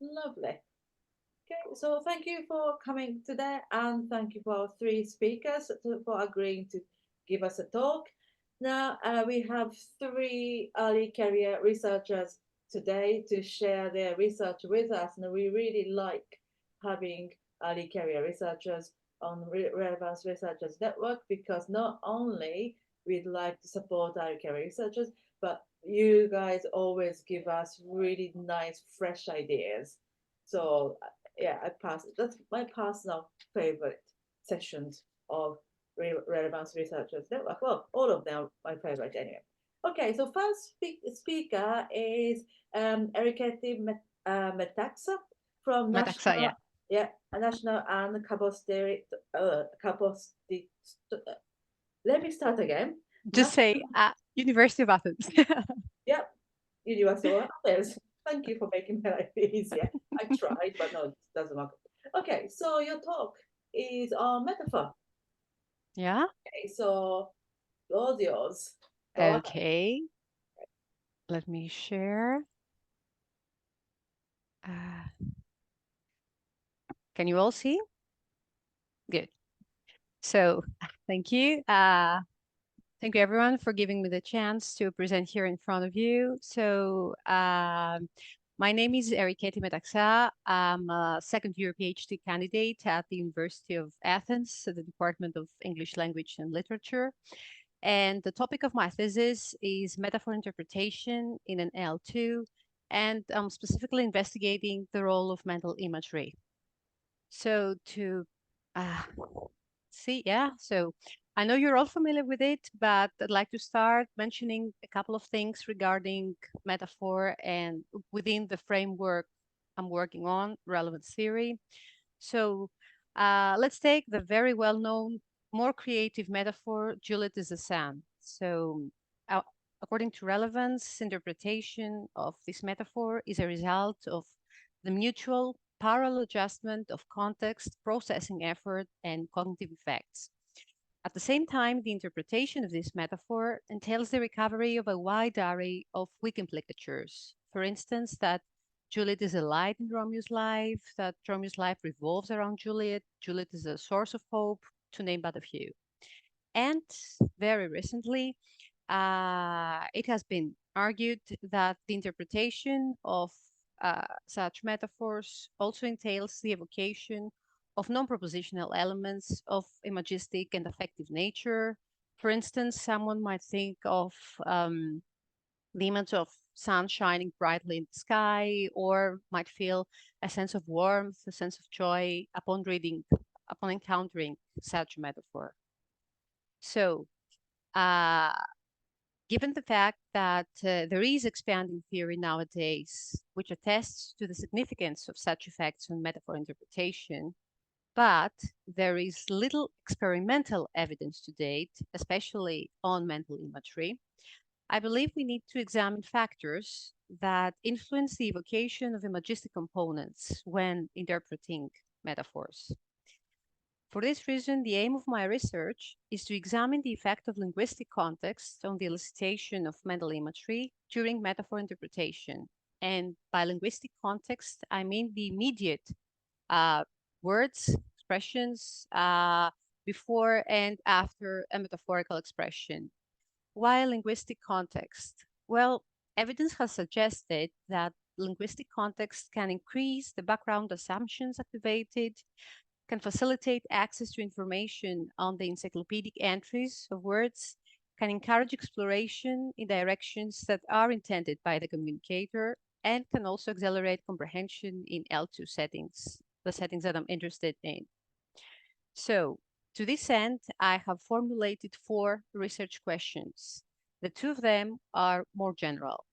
Lovely. Okay, so thank you for coming today, and thank you for our three speakers for agreeing to give us a talk. Now, we have three early career researchers today to share their research with us, and we really like having early career researchers on Relevance Researchers Network because not only we'd like to support early career researchers, but you guys always give us really nice, fresh ideas. So yeah, I pass. That's my personal favorite sessions of Relevance Researchers Network. Well, all of them are my favorite anyway. Okay, so first speaker is Eriketti Metaxa from Metaxa, National, yeah. yeah, National and Capacity. Let me start again. Just National, say University of Athens. yep, University of Wales. Thank you for making my life easier. I tried, but no, it doesn't work. Okay, so your talk is on metaphor. Yeah. Okay, so yours, yours. Go ahead. Okay. Let me share. Uh, can you all see? Good. So thank you. Thank you everyone for giving me the chance to present here in front of you. So my name is Eriketti Metaxa. I'm a second year PhD candidate at the University of Athens, at the Department of English Language and Literature. And the topic of my thesis is metaphor interpretation in an L2, and I'm specifically investigating the role of mental imagery. So to uh, see, yeah, so I know you're all familiar with it, but I'd like to start mentioning a couple of things regarding metaphor and within the framework I'm working on, relevance theory. So let's take the very well-known, more creative metaphor, Juliet is the sun. So uh, according to relevance, interpretation of this metaphor is a result of the mutual parallel adjustment of context, processing effort, and cognitive effects. At the same time, the interpretation of this metaphor entails the recovery of a wide array of weak implicatures. For instance, that Juliet is a light in Romeo's life, that Romeo's life revolves around Juliet, Juliet is a source of hope, to name but a few. And very recently, it has been argued that the interpretation of such metaphors also entails the evocation of non-propositional elements of imagistic and affective nature. For instance, someone might think of the image of sun shining brightly in the sky, or might feel a sense of warmth, a sense of joy upon encountering such a metaphor. So, uh, given the fact that there is expanding theory nowadays which attests to the significance of such effects on metaphor interpretation, but there is little experimental evidence to date, especially on mental imagery, I believe we need to examine factors that influence the evocation of imagistic components when interpreting metaphors. For this reason, the aim of my research is to examine the effect of linguistic context on the elicitation of mental imagery during metaphor interpretation. And by linguistic context, I mean the immediate uh, words, expressions before and after a metaphorical expression. Why linguistic context? Well, evidence has suggested that linguistic context can increase the background assumptions activated, can facilitate access to information on the encyclopedic entries of words, can encourage exploration in directions that are intended by the communicator, and can also accelerate comprehension in L2 settings, the settings that I'm interested in. So, to this end, I have formulated 4 research questions. The 2 of them are more general.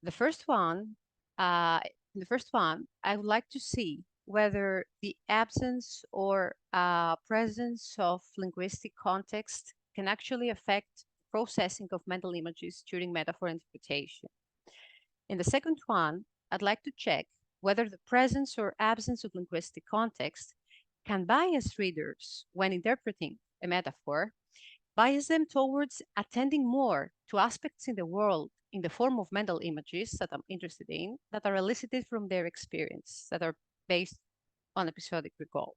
The first one, uh, I would like to see whether the absence or presence of linguistic context can actually affect processing of mental images during metaphor interpretation. In the second one, I'd like to check whether the presence or absence of linguistic context can bias readers when interpreting a metaphor bias them towards attending more to aspects in the world in the form of mental images that I'm interested in that are elicited from their experience, that are based on episodic recall.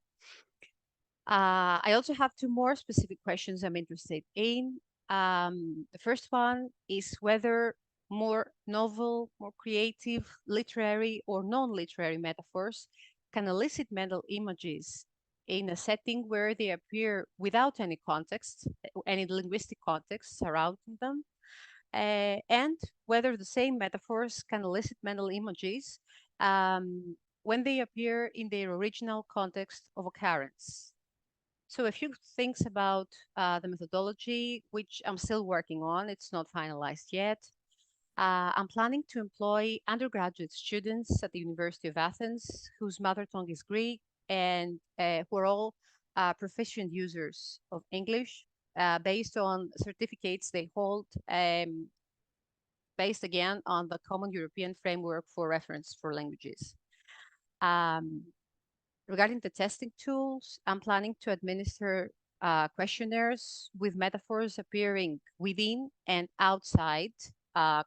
I also have two more specific questions I'm interested in. The first one is whether more novel, more creative, literary or non-literary metaphors can elicit mental images in a setting where they appear without any context, any linguistic context surrounding them, and whether the same metaphors can elicit mental images when they appear in their original context of occurrence. So a few things about the methodology, which I'm still working on. It's not finalized yet. I'm planning to employ undergraduate students at the University of Athens whose mother tongue is Greek and who are all proficient users of English based on certificates they hold, based again on the Common European Framework for Reference for Languages. Regarding the testing tools, I'm planning to administer questionnaires with metaphors appearing within and outside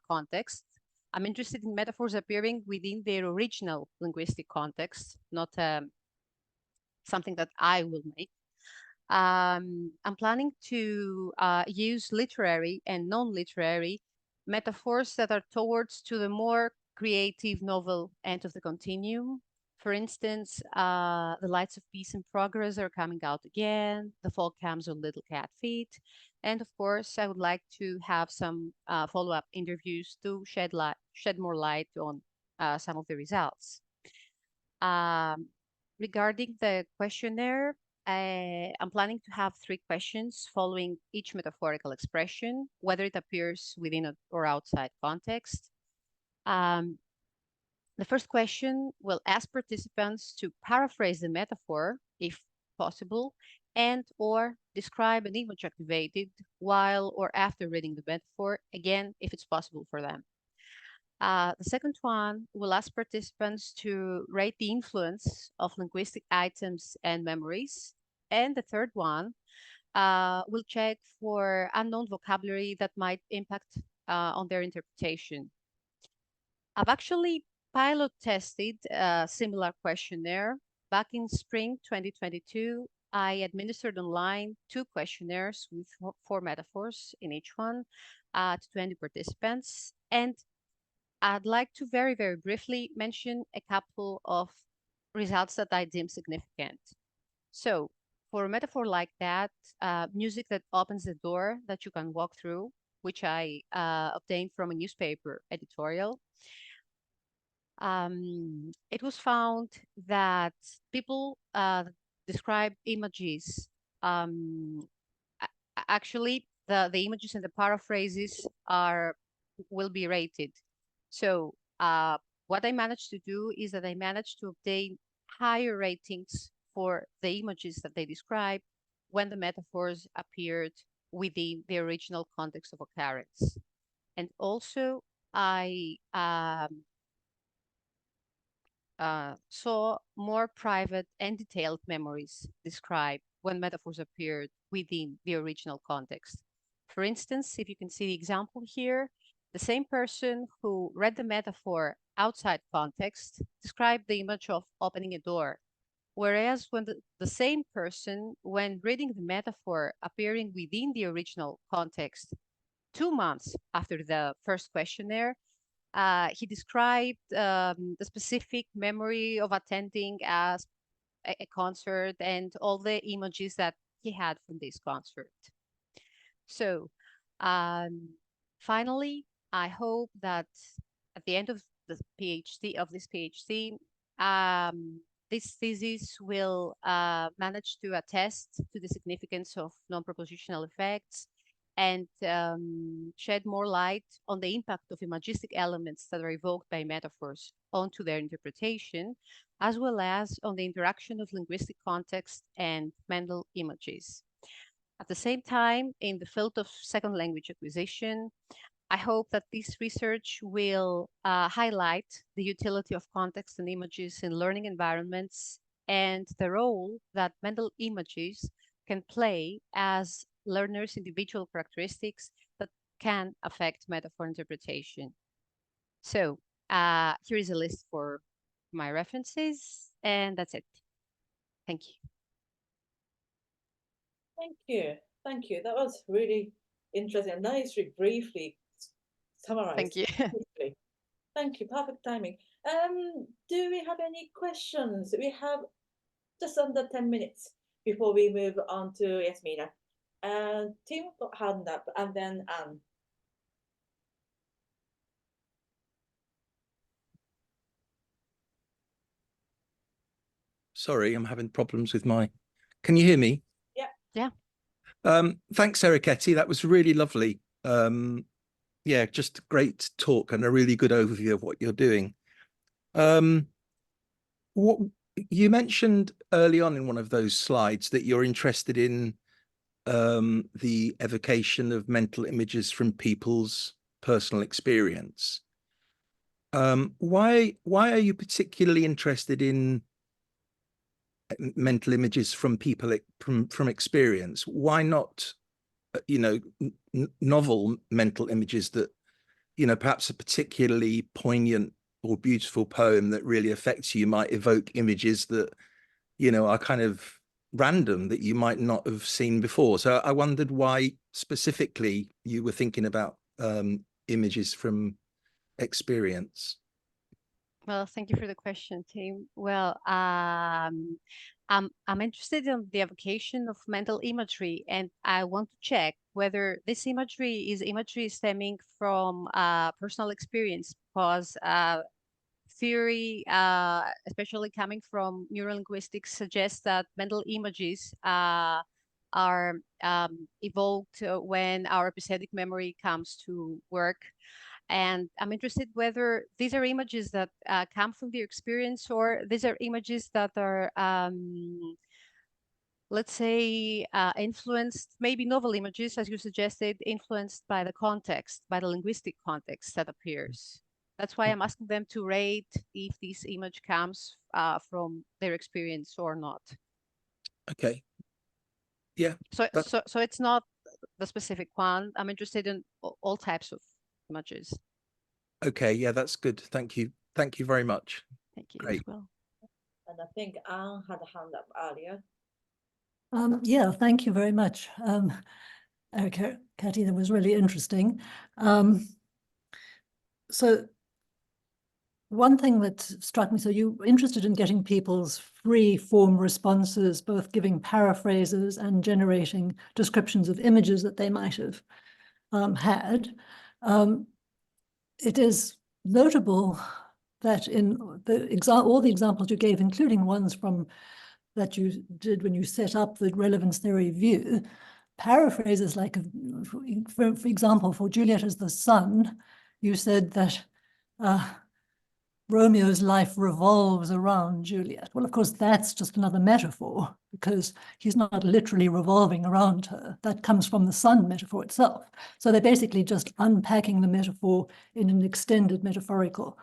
context. I'm interested in metaphors appearing within their original linguistic context, not something that I will make. I'm planning to use literary and non-literary metaphors that are towards to the more creative novel end of the continuum. For instance, the lights of peace and progress are coming out again. The fall comes on little cat feet. And of course, I would like to have some follow-up interviews to shed more light on some of the results. Um, Regarding the questionnaire, I'm planning to have 3 questions following each metaphorical expression, whether it appears within or outside context. Um, the first question will ask participants to paraphrase the metaphor, if possible, and or describe an image activated while or after reading the metaphor, again, if it's possible for them. The second one will ask participants to rate the influence of linguistic items and memories. And the third one will check for unknown vocabulary that might impact on their interpretation. I've actually pilot tested a similar questionnaire. Back in spring 2022, I administered online 2 questionnaires with 4 metaphors in each one to 20 participants. And I'd like to very, very briefly mention a couple of results that I deem significant. So for a metaphor like that, music that opens the door that you can walk through, which I obtained from a newspaper editorial, it was found that people describe images. Actually, the images and the paraphrases will be rated. So what I managed to do is that I managed to obtain higher ratings for the images that they describe when the metaphors appeared within the original context of occurrence. And also, I saw more private and detailed memories described when metaphors appeared within the original context. For instance, if you can see the example here, the same person who read the metaphor outside context described the image of opening a door, whereas when the same person, when reading the metaphor appearing within the original context 2 months after the first questionnaire, he described the specific memory of attending a concert and all the images that he had from this concert. So finally, I hope that at the end of the PhD, of this PhD, this thesis will manage to attest to the significance of non-propositional effects and shed more light on the impact of imagistic elements that are evoked by metaphors onto their interpretation, as well as on the interaction of linguistic context and mental images. At the same time, in the field of second language acquisition, I hope that this research will highlight the utility of context and images in learning environments and the role that mental images can play as learners' individual characteristics that can affect metaphor interpretation. So here is a list for my references, and that's it. Thank you. Thank you. Thank you. That was really interesting and nicely, briefly summarized. Thank you. Briefly. Thank you. Perfect timing. Do we have any questions? We have just under 10 minutes before we move on to Jasmina. Tim got hand up, and then Anne. Sorry, I'm having problems with my... Can you hear me? Yeah. Yeah. Thanks, Eriketti. That was really lovely. Yeah, just a great talk and a really good overview of what you're doing. What you mentioned early on in one of those slides that you're interested in the evocation of mental images from people's personal experience. Why are you particularly interested in mental images from people from experience? Why not, you know, novel mental images that, you know, perhaps a particularly poignant or beautiful poem that really affects you might evoke images that, you know, are kind of random that you might not have seen before. So I wondered why specifically you were thinking about images from experience. Well, thank you for the question, Tim. Well, I'm interested in the evocation of mental imagery, and I want to check whether this imagery is imagery stemming from personal experience, because theory, especially coming from neurolinguistics, suggests that mental images are evoked when our episodic memory comes to work. And I'm interested whether these are images that come from the experience, or these are images that are, let's say, influenced, maybe novel images, as you suggested, influenced by the context, by the linguistic context that appears. That's why I'm asking them to rate if this image comes from their experience or not. Okay. Yeah. So it's not the specific one. I'm interested in all types of images. Okay. Yeah, that's good. Thank you. Thank you very much. Thank you Great. as well. And I think Anne had a hand up earlier. Yeah, thank you very much, Eriketti. That was really interesting. So one thing that struck me, so you were interested in getting people's free form responses, both giving paraphrases and generating descriptions of images that they might have had. It is notable that in all the examples you gave, including ones from that you did when you set up the relevance theory view, paraphrases like, for example, for Juliet as the sun, you said that Romeo's life revolves around Juliet. Well, of course, that's just another metaphor, because he's not literally revolving around her. That comes from the sun metaphor itself. So they're basically just unpacking the metaphor in an extended metaphorical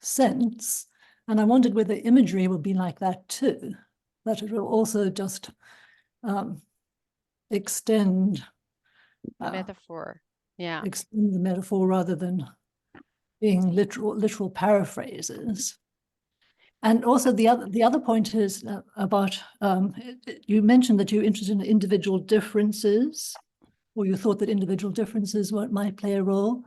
sense. And I wondered whether imagery would be like that too, that it will also just extend metaphor. Yeah. Extend the metaphor rather than being literal paraphrases. And also the other point is about you mentioned that you're interested in individual differences, or you thought that individual differences might play a role.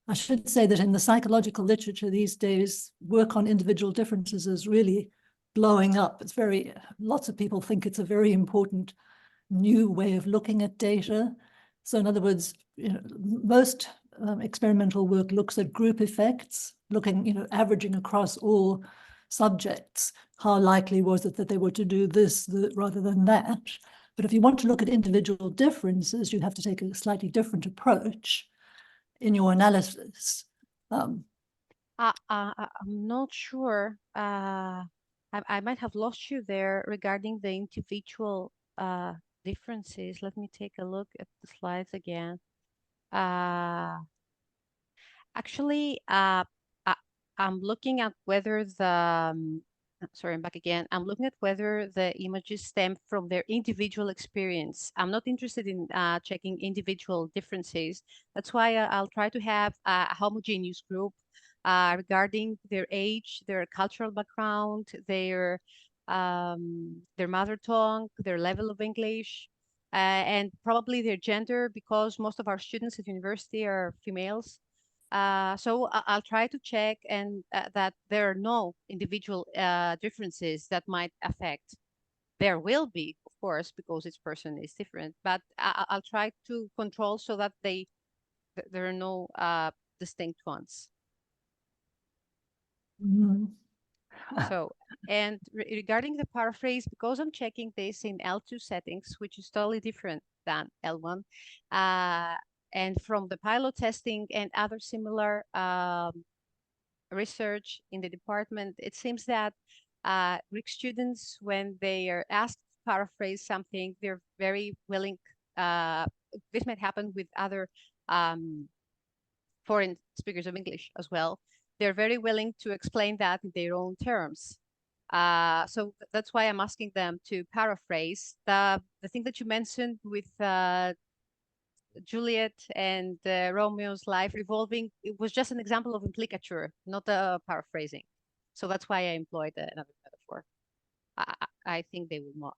I should say that in the psychological literature these days, work on individual differences is really blowing up. It's lots of people think it's a very important new way of looking at data. So in other words, most experimental work looks at group effects, looking, averaging across all subjects. How likely was it that they were to do this rather than that? But if you want to look at individual differences, you have to take a slightly different approach in your analysis. I'm not sure. I might have lost you there regarding the individual differences. Let me take a look at the slides again. Actually, I'm looking at whether sorry, I'm back again. I'm looking at whether the images stem from their individual experience. I'm not interested in checking individual differences. That's why I'll try to have a homogeneous group regarding their age, their cultural background, their mother tongue, their level of English, and probably their gender, because most of our students at university are females. So I'll try to check and that there are no individual differences that might affect. There will be, of course, because each person is different, but I'll try to control so that there are no distinct ones. Mm. So, and regarding the paraphrase, because I'm checking this in L2 settings, which is totally different than L1, and from the pilot testing and other similar research in the department, it seems that Greek students, when they are asked to paraphrase something, they're very willing. This might happen with other foreign speakers of English as well. They're very willing to explain that in their own terms. So that's why I'm asking them to paraphrase the thing that you mentioned with Juliet and Romeo's life revolving. It was just an example of implicature, not a paraphrasing. So that's why I employed another metaphor. I think they will not.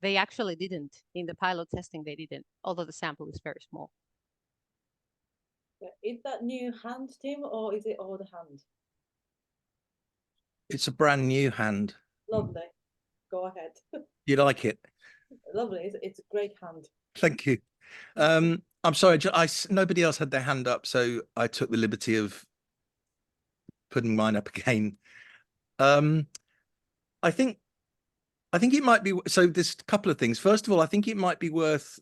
They actually didn't. In the pilot testing, they didn't, although the sample is very small. Is that new hand, Tim, or is it old hand? It's a brand new hand. Lovely. Go ahead. You like it? Lovely. It's a great hand. Thank you. I'm sorry, nobody else had their hand up, so I took the liberty of putting mine up again. I think it might be, so there's a couple of things. First of all, I think it might be worth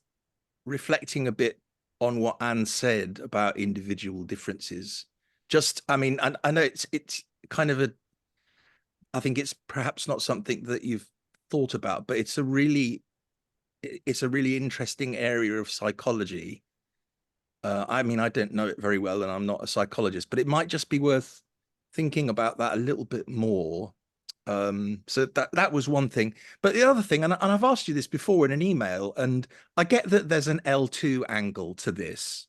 reflecting a bit on what Anne said about individual differences. Just, I mean, I know it's kind of I think it's perhaps not something that you've thought about, but it's a really interesting area of psychology. I mean, I don't know it very well, and I'm not a psychologist, but it might just be worth thinking about that a little bit more. So that was one thing. But the other thing, and I've asked you this before in an email, and I get that there's an L2 angle to this,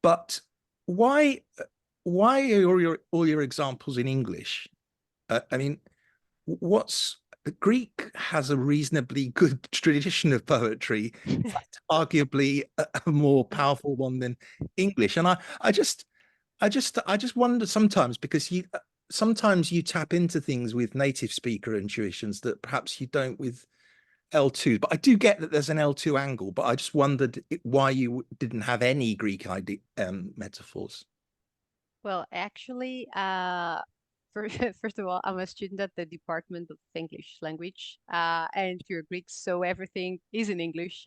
but why are all your examples in English? I mean, Greek has a reasonably good tradition of poetry, in fact, arguably a more powerful one than English. And I just wonder sometimes, because sometimes you tap into things with native speaker intuitions that perhaps you don't with L2. But I do get that there's an L2 angle, but I just wondered why you didn't have any Greek metaphors. Well, actually, first of all, I'm a student at the Department of English Language, and you're Greek, so everything is in English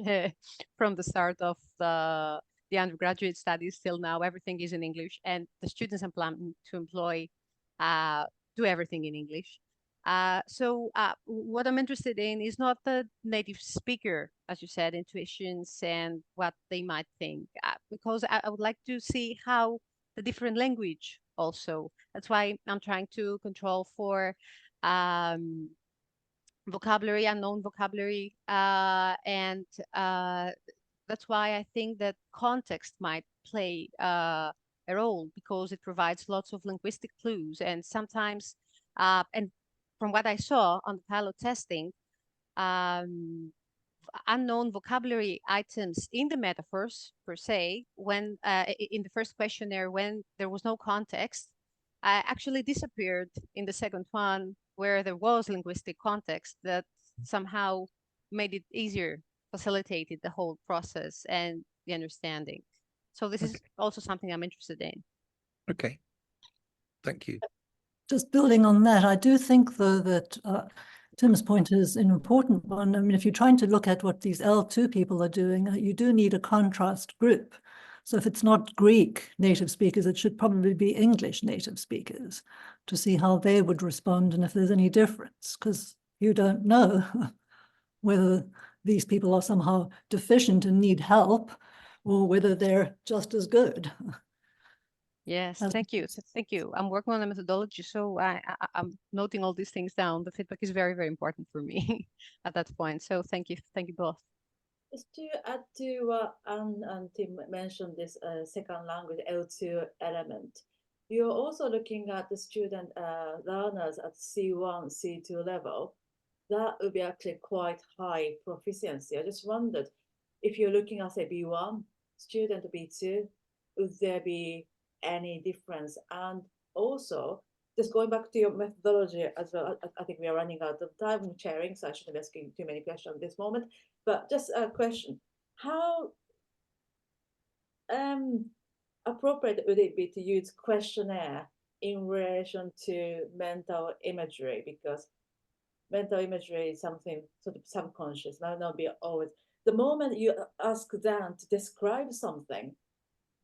from the start of the undergraduate studies till now. Everything is in English, and the students I'm planning to employ do everything in English. So what I'm interested in is not the native speaker, as you said, intuitions and what they might think, because I would like to see how the different language also. That's why I'm trying to control for vocabulary, unknown vocabulary, and that's why I think that context might play a role, because it provides lots of linguistic clues, and sometimes, and from what I saw on the pilot testing, unknown vocabulary items in the metaphors per se, when in the first questionnaire, when there was no context, actually disappeared in the second one, where there was linguistic context that somehow made it easier, facilitated the whole process and the understanding. So this is also something I'm interested in. Okay, thank you. Just building on that, I do think, though, that Tim's point is an important one. I mean, if you're trying to look at what these L2 people are doing, you do need a contrast group. So if it's not Greek native speakers, it should probably be English native speakers to see how they would respond and if there's any difference, because you don't know whether these people are somehow deficient and need help or whether they're just as good. Yes, That's thank you. Thank you. I'm working on the methodology, so I'm noting all these things down. The feedback is very, very important for me at that point. So thank you. Thank you both. Just to add to what Anne and Tim mentioned, this second language L2 element, you're also looking at the student learners at C1, C2 level. That would be actually quite high proficiency. I just wondered if you're looking at, say, B1 student, B2, would there be any difference? And also, just going back to your methodology as well, I think we are running out of time sharing, so I shouldn't be asking too many questions at this moment. But just a question: how appropriate would it be to use questionnaire in relation to mental imagery? Because mental imagery is something sort of subconscious, might not be always. The moment you ask them to describe something,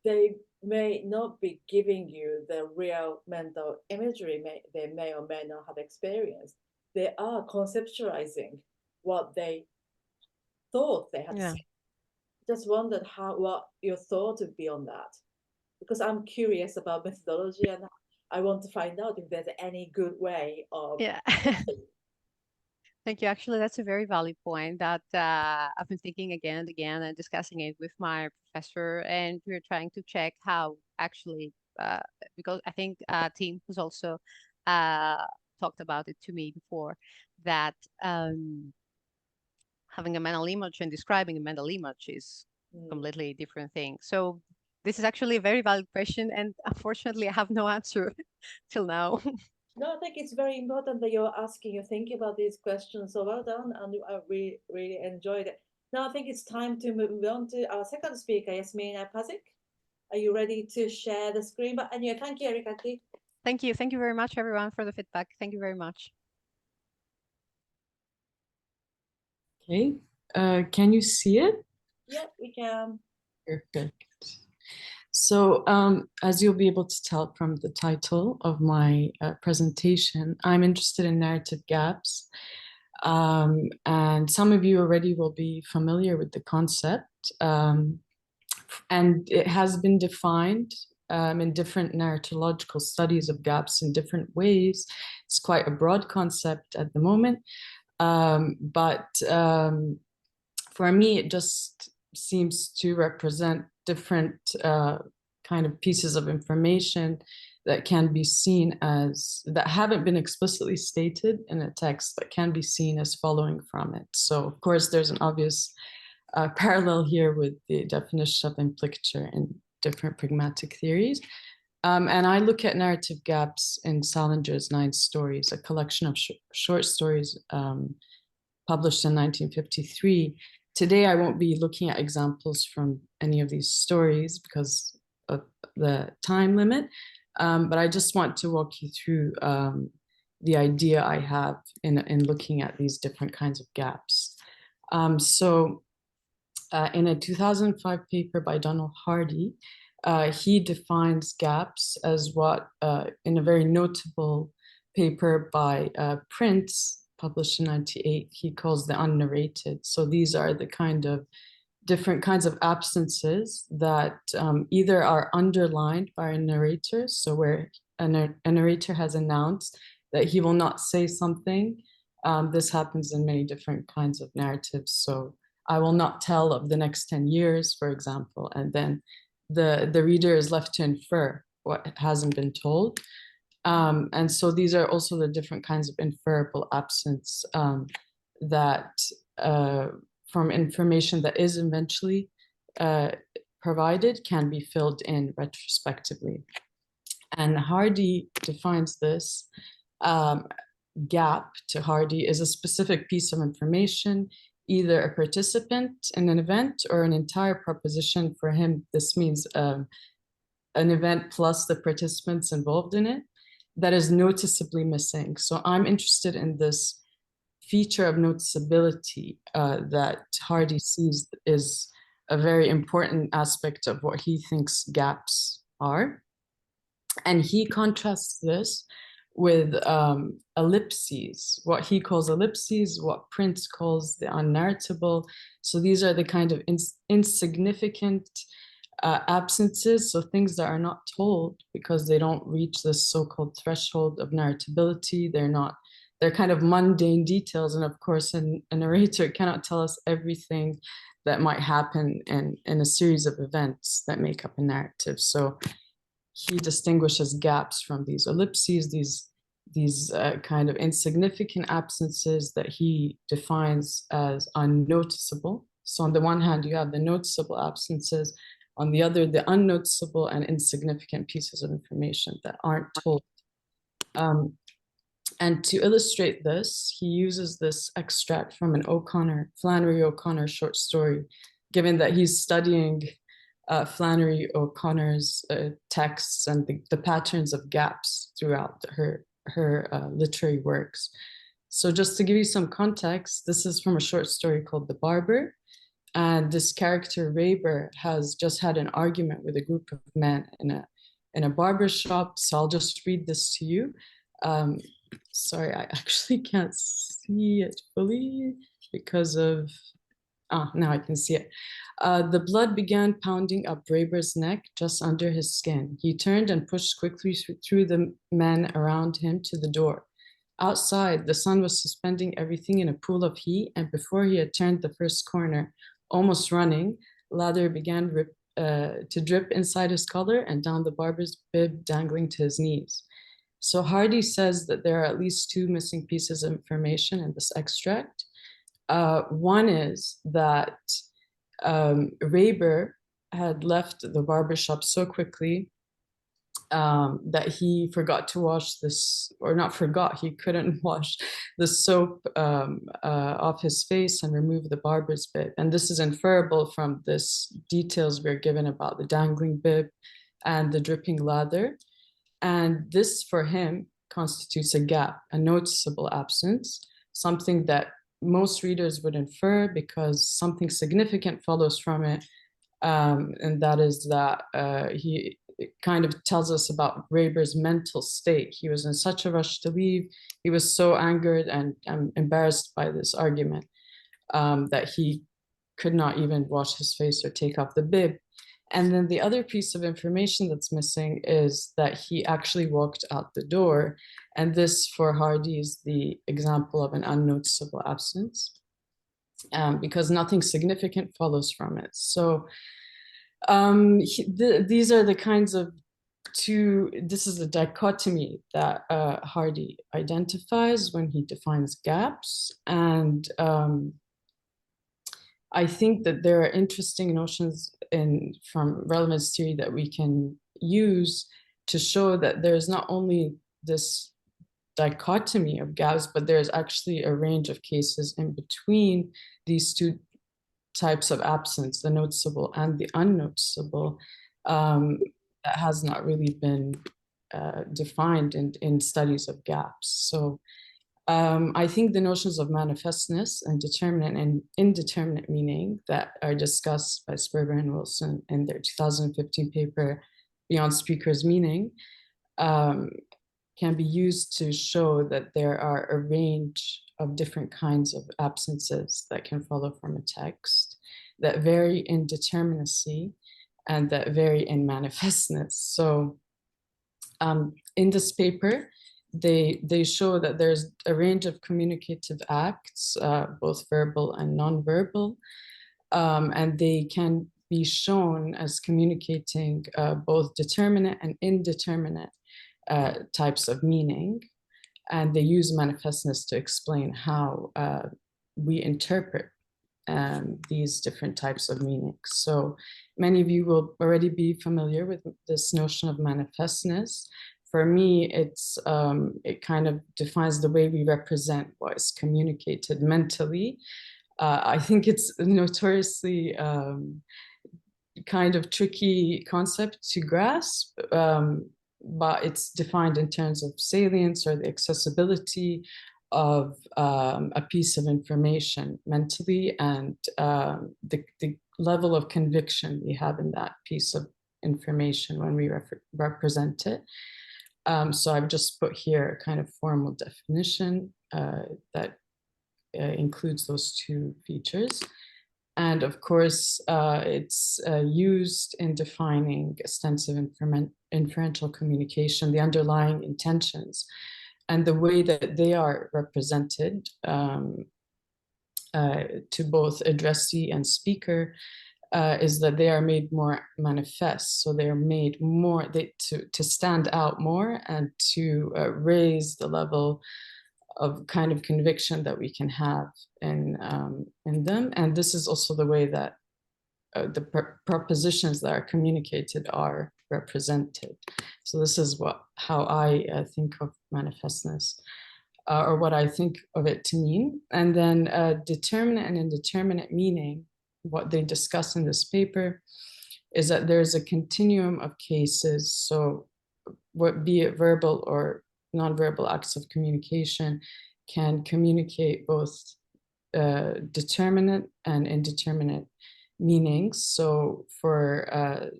they may not be giving you the real mental imagery they may or may not have experienced. They are conceptualizing what they thought they had Yeah. seen. Just wondered what your thought would be on that, because I'm curious about methodology and I want to find out if there's any good way of. Yeah. Thank you. Actually, that's a very valid point that I've been thinking again and again and discussing it with my professor, and we're trying to check how actually, because I think Tim has also talked about it to me before, that having a mental image and describing a mental image is completely different thing. So this is actually a very valid question, and unfortunately, I have no answer till now. No, I think it's very important that you're asking, you're thinking about these questions. So well done, and I really, really enjoyed it. Now I think it's time to move on to our second speaker, Jasmina Pasic. Are you ready to share the screen? But anyway, thank you, Eriketti. Thank you. Thank you very much, everyone, for the feedback. Thank you very much. Okay, can you see it? Yeah, we can. Perfect. So as you'll be able to tell from the title of my presentation, I'm interested in narrative gaps. And some of you already will be familiar with the concept. And it has been defined in different narratological studies of gaps in different ways. It's quite a broad concept at the moment. But for me, it just seems to represent different kind of pieces of information that can be seen as, that haven't been explicitly stated in a text, but can be seen as following from it. So of course, there's an obvious parallel here with the definition of implicature in different pragmatic theories. And I look at narrative gaps in Salinger's 9 Stories, a collection of short stories published in 1953. Today, I won't be looking at examples from any of these stories because of the time limit, but I just want to walk you through the idea I have in looking at these different kinds of gaps. In a 2005 paper by Donald Hardy, he defines gaps as what, in a very notable paper by Prince, published in 1998, he calls the unnarrated. So these are the kind of different kinds of absences that either are underlined by a narrator, so where a narrator has announced that he will not say something. This happens in many different kinds of narratives. So I will not tell of the next 10 years, for example, and then the reader is left to infer what hasn't been told. And so these are also the different kinds of inferable absence that from information that is eventually provided can be filled in retrospectively. And Hardy defines this gap to Hardy is a specific piece of information, either a participant in an event or an entire proposition. For him, this means an event plus the participants involved in it that is noticeably missing. So I'm interested in this feature of noticeability that Hardy sees is a very important aspect of what he thinks gaps are. And he contrasts this with ellipses, what he calls ellipses, what Prince calls the unnarratable. So these are the kind of insignificant Absences, so things that are not told because they don't reach this so-called threshold of narratability. They're kind of mundane details. And of course, a narrator cannot tell us everything that might happen in a series of events that make up a narrative. So he distinguishes gaps from these ellipses, these kind of insignificant absences that he defines as unnoticeable. So on the one hand, you have the noticeable absences, on the other, the unnoticeable and insignificant pieces of information that aren't told. And to illustrate this, he uses this extract from an Flannery O'Connor short story, given that he's studying Flannery O'Connor's texts and the patterns of gaps throughout her literary works. So just to give you some context, this is from a short story called The Barber. And this character, Raber, has just had an argument with a group of men in a barber shop. So I'll just read this to you. Sorry, I actually can't see it fully because of, now I can see it. The blood began pounding up Raber's neck just under his skin. He turned and pushed quickly through the men around him to the door. Outside, the sun was suspending everything in a pool of heat, and before he had turned the first corner, almost running, lather began to drip inside his collar and down the barber's bib dangling to his knees. So Hardy says that there are at least two missing pieces of information in this extract. One is that Raber had left the barbershop so quickly that he forgot to wash this, or not forgot, he couldn't wash the soap off his face and remove the barber's bib. And this is inferable from this details we're given about the dangling bib and the dripping lather. And this, for him, constitutes a gap, a noticeable absence, something that most readers would infer because something significant follows from it. And that is that he kind of tells us about Raber's mental state. He was in such a rush to leave. He was so angered and embarrassed by this argument that he could not even wash his face or take off the bib. And then the other piece of information that's missing is that he actually walked out the door. And this, for Hardy, is the example of an unnoticeable absence because nothing significant follows from it. So these are the kinds of this is a dichotomy that Hardy identifies when he defines gaps. And I think that there are interesting notions from relevance theory that we can use to show that there's not only this dichotomy of gaps, but there's actually a range of cases in between these two types of absence, the noticeable and the unnoticeable, that has not really been defined in studies of gaps. So I think the notions of manifestness and determinate and indeterminate meaning that are discussed by Sperber and Wilson in their 2015 paper, Beyond Speaker's Meaning, can be used to show that there are a range of different kinds of absences that can follow from a text that vary in determinacy and that vary in manifestness. So in this paper, they show that there's a range of communicative acts, both verbal and nonverbal, and they can be shown as communicating both determinate and indeterminate types of meaning. And they use manifestness to explain how we interpret these different types of meanings. So many of you will already be familiar with this notion of manifestness. For me, it kind of defines the way we represent what is communicated mentally. I think it's a notoriously kind of tricky concept to grasp, but it's defined in terms of salience or the accessibility of a piece of information mentally and the level of conviction we have in that piece of information when we represent it. So I've just put here a kind of formal definition that includes those two features. And of course, it's used in defining extensive inferential communication, the underlying intentions, and the way that they are represented to both addressee and speaker is that they are made more manifest. So they are made more, to stand out more and to raise the level of kind of conviction that we can have in them. And this is also the way that the propositions that are communicated are represented. So this is how I think of manifestness, or what I think of it to mean. And then determinate and indeterminate meaning, what they discuss in this paper is that there's a continuum of cases. So be it verbal or nonverbal acts of communication can communicate both determinate and indeterminate meanings. So for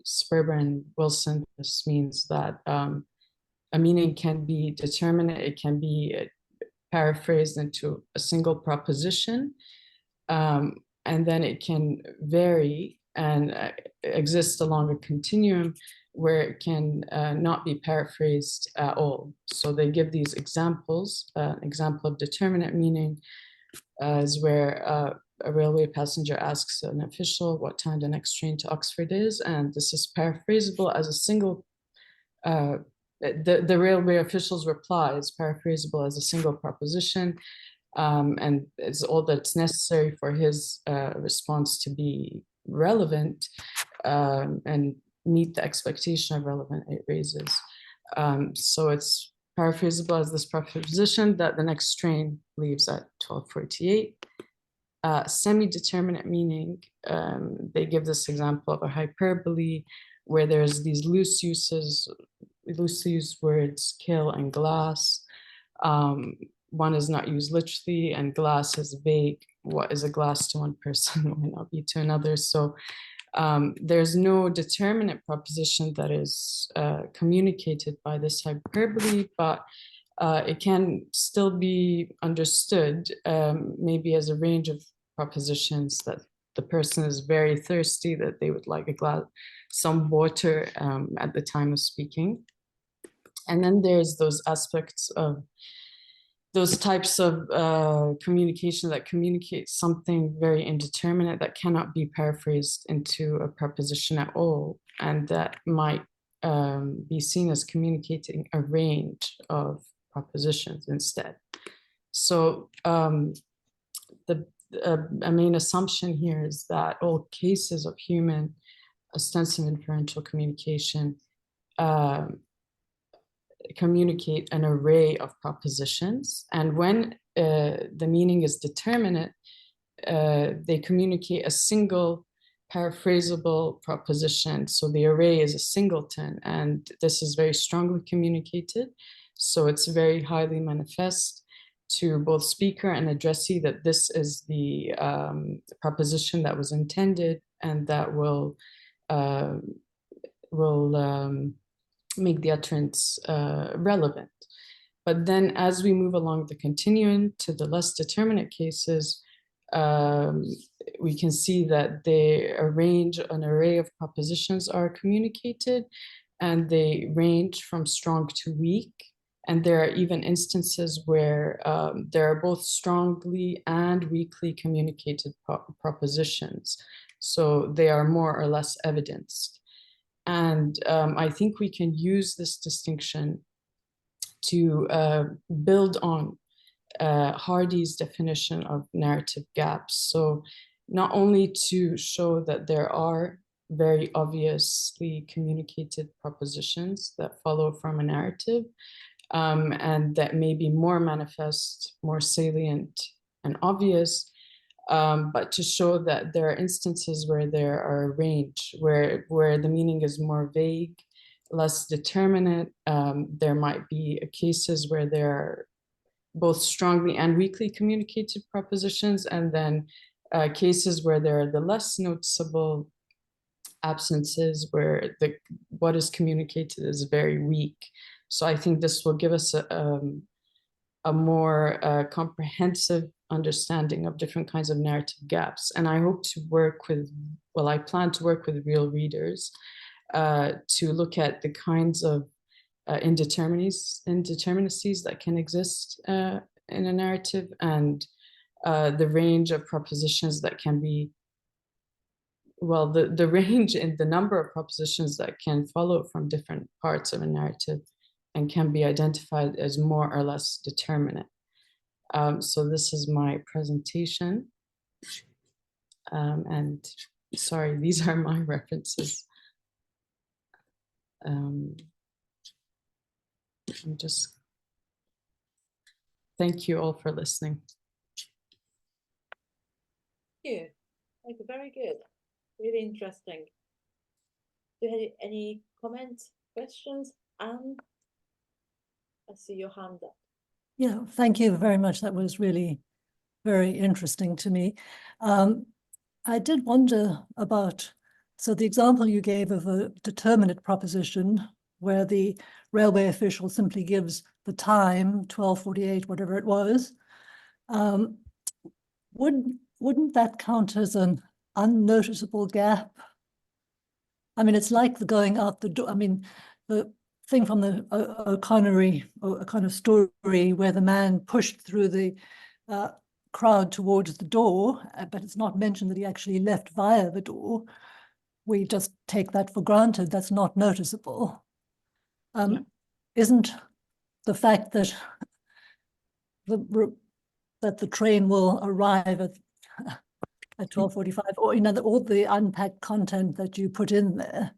Sperber and Wilson, this means that a meaning can be determinate, it can be paraphrased into a single proposition, and then it can vary and exist along a continuum where it can not be paraphrased at all. So they give these examples. Example of determinate meaning is where a railway passenger asks an official what time the next train to Oxford is, and this is paraphrasable as a single, the railway official's reply is paraphrasable as a single proposition, and it's all that's necessary for his response to be relevant and meet the expectation of relevant it raises. So it's paraphrasable as this proposition that the next train leaves at 12:48. Semi-determinate meaning, they give this example of a hyperbole where there's these loosely used words, kill and glass. One is not used literally, and glass is vague. What is a glass to one person might not be to another. So there's no determinate proposition that is communicated by this hyperbole, but it can still be understood maybe as a range of propositions, that the person is very thirsty, that they would like some water at the time of speaking. And then there's those aspects of those types of communication that communicate something very indeterminate that cannot be paraphrased into a proposition at all, and that might be seen as communicating a range of propositions instead. So a main assumption here is that all cases of human ostensive inferential communication communicate an array of propositions, and when the meaning is determinate, they communicate a single paraphrasable proposition. So the array is a singleton, and this is very strongly communicated. So it's very highly manifest to both speaker and addressee that this is the proposition that was intended and that will make the utterance relevant. But then as we move along the continuum to the less determinate cases, we can see that an array of propositions are communicated, and they range from strong to weak. And there are even instances where there are both strongly and weakly communicated propositions. So they are more or less evidenced. And I think we can use this distinction to build on Hardy's definition of narrative gaps. So not only to show that there are very obviously communicated propositions that follow from a narrative, and that may be more manifest, more salient and obvious, but to show that there are instances where there are a range, where the meaning is more vague, less determinate. There might be cases where there are both strongly and weakly communicated propositions, and then cases where there are the less noticeable absences where what is communicated is very weak. So I think this will give us a more comprehensive understanding of different kinds of narrative gaps. And I hope to work with, well, I plan to work with real readers to look at the kinds of indeterminacies that can exist in a narrative, and the range of propositions that can be, well, the range in the number of propositions that can follow from different parts of a narrative and can be identified as more or less determinate. So this is my presentation. And sorry, these are my references. I'm just, thank you all for listening. Thank you. Thank you. Very good. Really interesting. Do you have any comments, questions? Anne, I see your hand up. Yeah, thank you very much. That was really very interesting to me. I did wonder about, so the example you gave of a determinate proposition where the railway official simply gives the time, 12:48, whatever it was, wouldn't that count as an unnoticeable gap? I mean, it's like the going out the door. I mean, the thing from the O'Connor story where the man pushed through the crowd towards the door, but it's not mentioned that he actually left via the door. We just take that for granted. That's not noticeable. Yeah. Isn't the fact that the train will arrive at 12:45, or all the unpacked content that you put in there,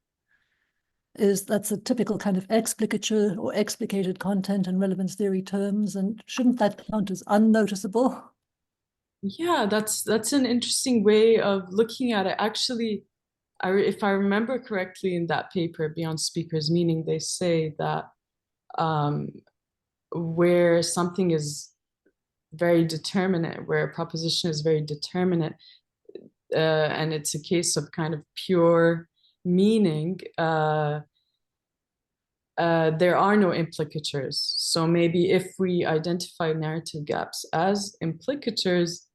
that's a typical kind of explicature or explicated content in relevance theory terms, and shouldn't that count as unnoticeable? Yeah, that's an interesting way of looking at it. Actually, if I remember correctly, in that paper, Beyond Speaker's Meaning, they say that where something is very determinate, where a proposition is very determinate, and it's a case of kind of pure meaning, there are no implicatures. So maybe if we identify narrative gaps as implicatures,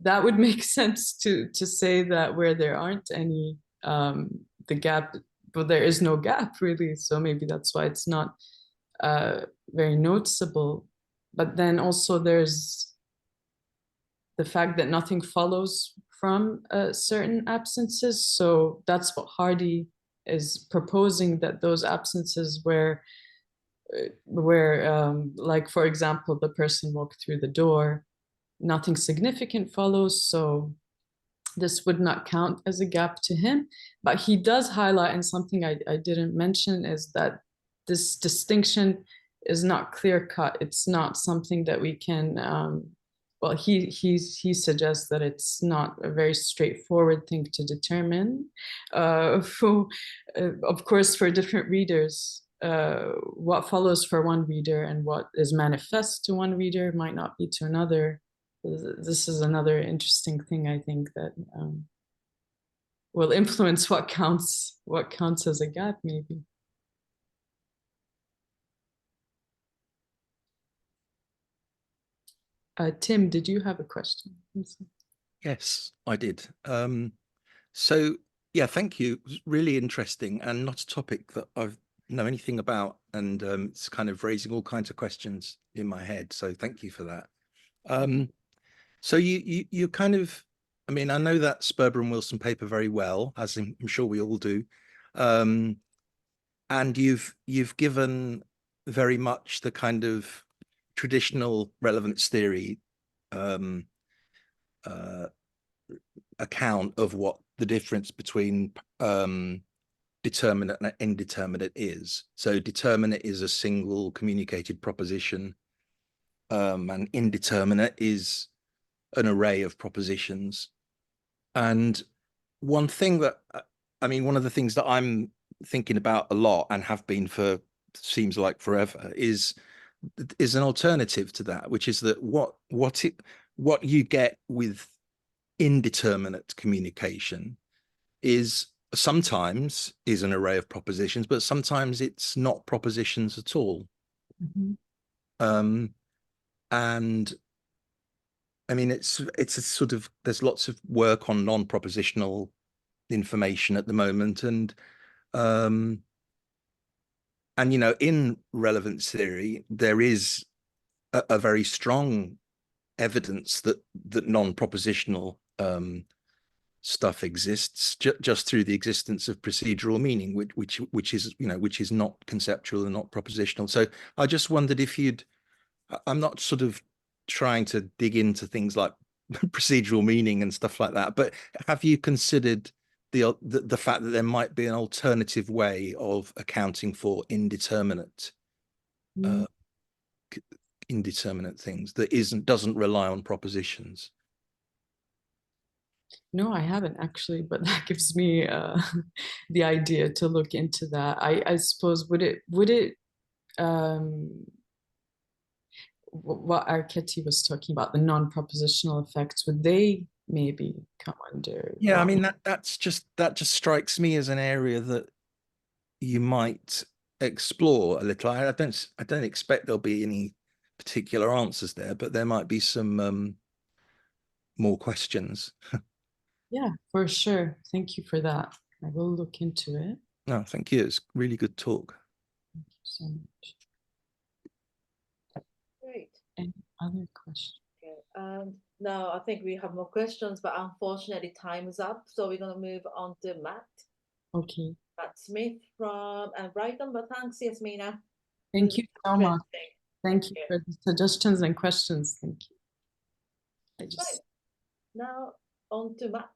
that would make sense to say that where there aren't any, the gap, but there is no gap really. So maybe that's why it's not very noticeable. But then also there's the fact that nothing follows from certain absences. So that's what Hardy is proposing, that those absences where like, for example, the person walked through the door, nothing significant follows, so this would not count as a gap to him. But he does highlight, and something I didn't mention, is that this distinction is not clear-cut. It's not something that we can, well, he suggests that it's not a very straightforward thing to determine. Of course, for different readers, what follows for one reader and what is manifest to one reader might not be to another. This is another interesting thing, I think, that will influence what counts as a gap, maybe. Tim, did you have a question? Yes, I did. So yeah, thank you. It was really interesting and not a topic that I've know anything about, and it's kind of raising all kinds of questions in my head. So thank you for that. So you kind of, I mean, I know that Sperber and Wilson paper very well, as I'm sure we all do, and you've given very much the kind of traditional relevance theory account of what the difference between determinate and indeterminate is. So determinate is a single communicated proposition, and indeterminate is an array of propositions. And one thing that, I mean, one of the things that I'm thinking about a lot and have been for seems like forever is an alternative to that, which is that what you get with indeterminate communication is sometimes is an array of propositions, but sometimes it's not propositions at all. Mm-hmm. And I mean, it's a sort of, there's lots of work on non-propositional information at the moment, and you know, in relevance theory, there is a very strong evidence that non-propositional stuff exists just through the existence of procedural meaning, which is, you know, which is not conceptual and not propositional. So I just wondered if I'm not sort of trying to dig into things like procedural meaning and stuff like that, but have you considered the fact that there might be an alternative way of accounting for indeterminate things that doesn't rely on propositions? No, I haven't actually, but that gives me the idea to look into that. I suppose would it what Eriketti was talking about, the non-propositional effects, would they maybe come under? Yeah, I mean, that just strikes me as an area that you might explore a little. I don't expect there'll be any particular answers there, but there might be some more questions. Yeah, for sure. Thank you for that. I will look into it. No, thank you. It's really good talk. Thank you so much. Great. Any other questions? Okay. And now I think we have more questions, but unfortunately time is up. So we're going to move on to Matt. Okay. Matt Smith from Brighton, but thanks, Jasmina. Thank you so much. Interesting. Thank you for the suggestions and questions. Thank you. Right. Now on to Matt.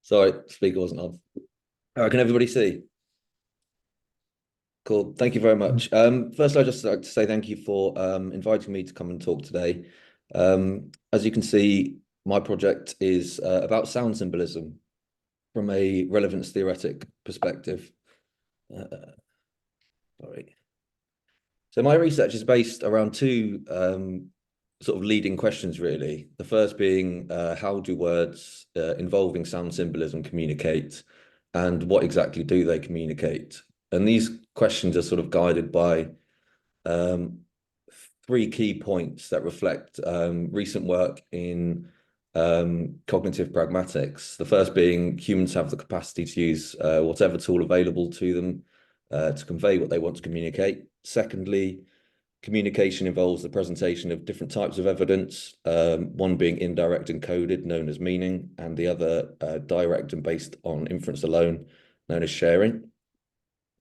Sorry, speaker wasn't on. All right, can everybody see? Cool. Thank you very much. First, I'd just like to say thank you for inviting me to come and talk today. As you can see, my project is about sound symbolism from a relevance theoretic perspective. Sorry. So my research is based around two sort of leading questions, really. The first being, how do words involving sound symbolism communicate, and what exactly do they communicate? And these questions are sort of guided by three key points that reflect recent work in cognitive pragmatics. The first being humans have the capacity to use whatever tool available to them to convey what they want to communicate. Secondly, communication involves the presentation of different types of evidence, one being indirect and coded, known as meaning, and the other direct and based on inference alone, known as sharing.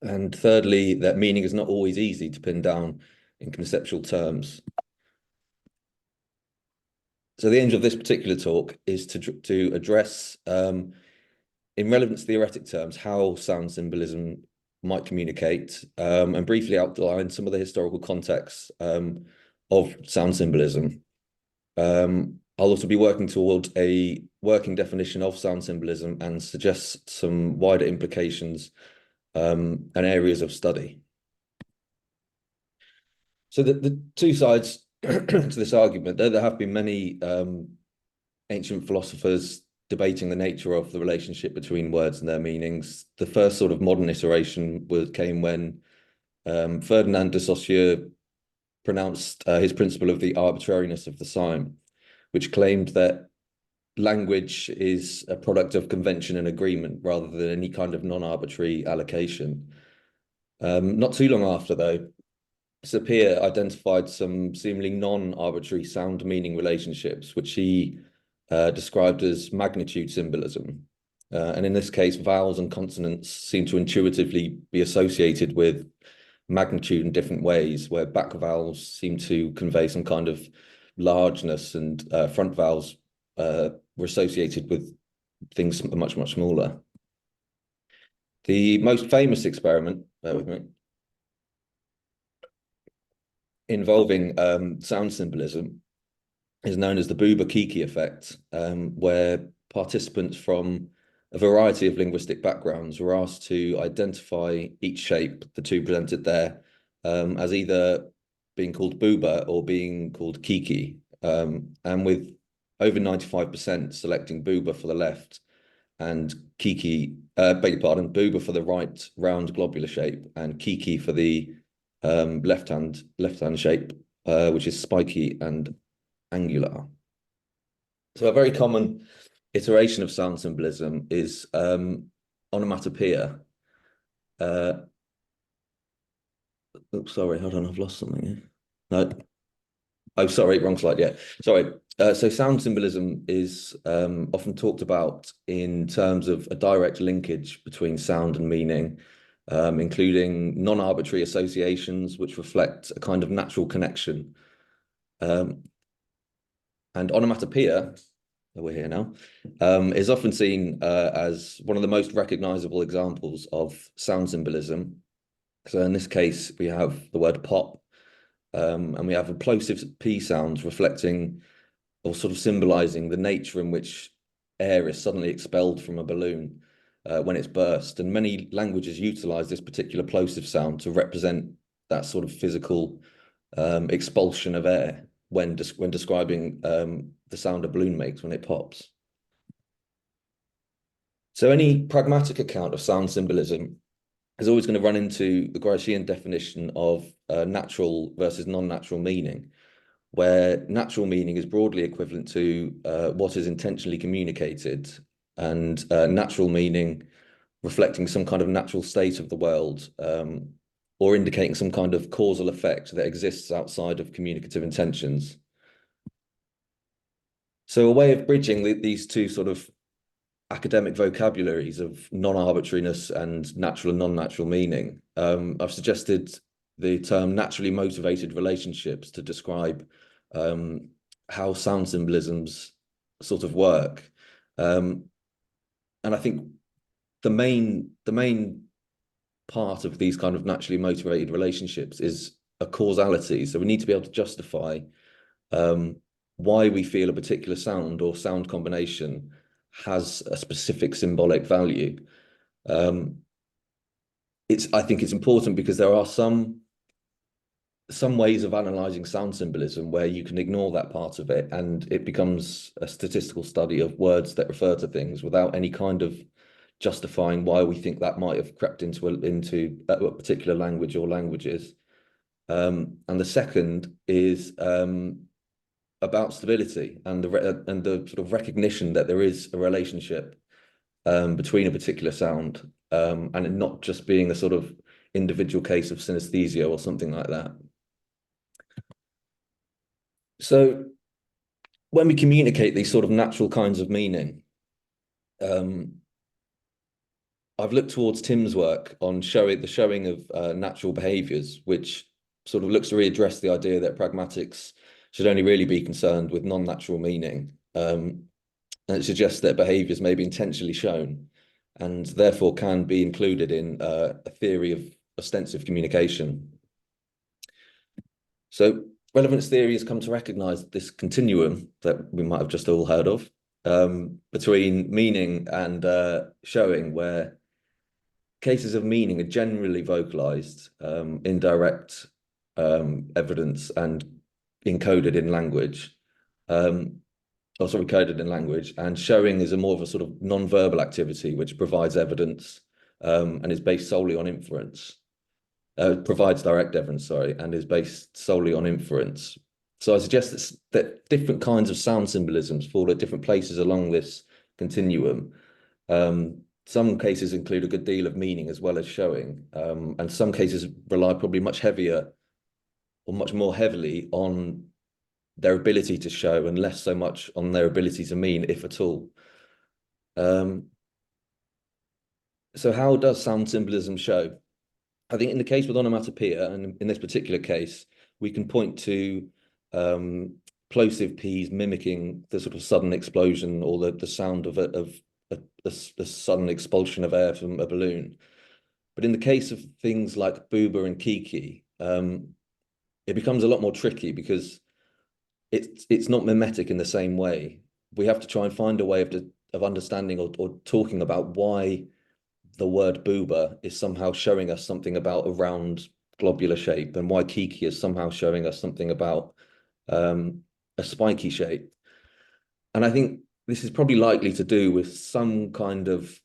And thirdly, that meaning is not always easy to pin down in conceptual terms. So the aim of this particular talk is to address, in relevance theoretic terms, how sound symbolism might communicate, and briefly outline some of the historical context of sound symbolism. I'll also be working towards a working definition of sound symbolism and suggest some wider implications and areas of study. So the two sides to this argument, there have been many ancient philosophers debating the nature of the relationship between words and their meanings. The first sort of modern iteration came when Ferdinand de Saussure pronounced his principle of the arbitrariness of the sign, which claimed that language is a product of convention and agreement rather than any kind of non-arbitrary allocation. Not too long after, though, Sapir identified some seemingly non-arbitrary sound meaning relationships, which he described as magnitude symbolism. And in this case, vowels and consonants seem to intuitively be associated with magnitude in different ways, where back vowels seem to convey some kind of largeness, and front vowels were associated with things much, much smaller. The most famous experiment, bear with me, involving sound symbolism is known as the Buber-Kiki effect, where participants from a variety of linguistic backgrounds were asked to identify each shape, the two presented there, as either being called Buber or being called Kiki, and with over 95% selecting Buber for the left and Kiki, beg your pardon, boober for the right round globular shape, and Kiki for the left hand shape, which is spiky and angular. So a very common iteration of sound symbolism is onomatopoeia. Oops, sorry, hold on, I've lost something here. No. Oh, sorry, wrong slide. Yeah, sorry. So sound symbolism is often talked about in terms of a direct linkage between sound and meaning, including non-arbitrary associations which reflect a kind of natural connection. And onomatopoeia, we're here now, is often seen as one of the most recognizable examples of sound symbolism. So in this case, we have the word pop, and we have plosive P sounds reflecting or sort of symbolizing the nature in which air is suddenly expelled from a balloon when it's burst. And many languages utilize this particular plosive sound to represent that sort of physical expulsion of air when describing the sound a balloon makes when it pops. So any pragmatic account of sound symbolism is always going to run into the Gramscian definition of natural versus non-natural meaning, where natural meaning is broadly equivalent to what is intentionally communicated, and natural meaning reflecting some kind of natural state of the world, or indicating some kind of causal effect that exists outside of communicative intentions. So a way of bridging these two sort of academic vocabularies of non-arbitrariness and natural and non-natural meaning, I've suggested the term naturally motivated relationships to describe how sound symbolisms sort of work. And I think the main part of these kind of naturally motivated relationships is a causality. So we need to be able to justify why we feel a particular sound or sound combination has a specific symbolic value. I think it's important because there are some ways of analyzing sound symbolism where you can ignore that part of it and it becomes a statistical study of words that refer to things without any kind of justifying why we think that might have crept into a particular language or languages. And the second is about stability and the sort of recognition that there is a relationship between a particular sound, and it not just being a sort of individual case of synesthesia or something like that. So when we communicate these sort of natural kinds of meaning, I've looked towards Tim's work on the showing of natural behaviors, which sort of looks to readdress the idea that pragmatics should only really be concerned with non-natural meaning. And it suggests that behaviors may be intentionally shown and therefore can be included in a theory of ostensive communication. So relevance theory has come to recognize this continuum that we might have just all heard of between meaning and showing, where cases of meaning are generally vocalized in direct evidence and encoded in language, coded in language, and showing is a more of a sort of non-verbal activity which provides evidence and is based solely on inference. Provides direct evidence, sorry, and is based solely on inference. So I suggest that different kinds of sound symbolisms fall at different places along this continuum. Some cases include a good deal of meaning as well as showing, and some cases rely probably much heavier or much more heavily on their ability to show and less so much on their ability to mean, if at all. So how does sound symbolism show? I think in the case with onomatopoeia, and in this particular case, we can point to plosive P's mimicking the sort of sudden explosion or the sound of a sudden expulsion of air from a balloon. But in the case of things like booba and kiki, it becomes a lot more tricky because it's not mimetic in the same way. We have to try and find a way of understanding or talking about why the word booba is somehow showing us something about a round globular shape, and why kiki is somehow showing us something about a spiky shape. And I think this is probably likely to do with some kind of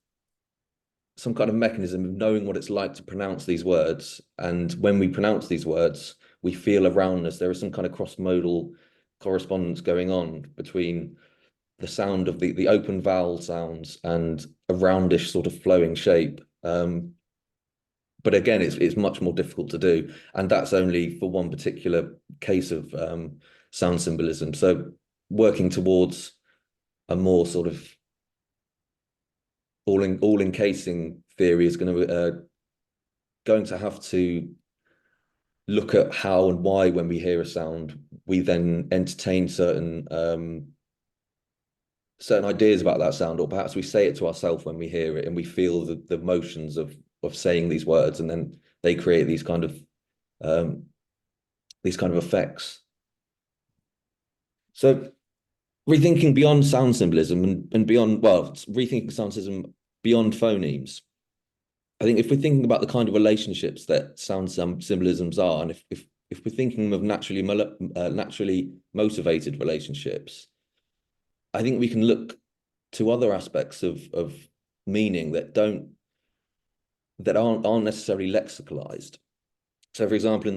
mechanism of knowing what it's like to pronounce these words. And when we pronounce these words, we feel around us there is some kind of cross-modal correspondence going on between the sound of the open vowel sounds and a roundish sort of flowing shape. But again, it's much more difficult to do, and that's only for one particular case of sound symbolism. So working towards a more sort of all encasing theory is going to have to look at how and why, when we hear a sound, we then entertain certain ideas about that sound, or perhaps we say it to ourselves when we hear it and we feel the motions of saying these words, and then they create these kind of effects. So rethinking beyond sound symbolism and beyond, well, rethinking sound symbolism beyond phonemes. I think if we're thinking about the kind of relationships that sound symbolisms are, and if we're thinking of naturally motivated relationships, I think we can look to other aspects of meaning that aren't necessarily lexicalized. So, for example,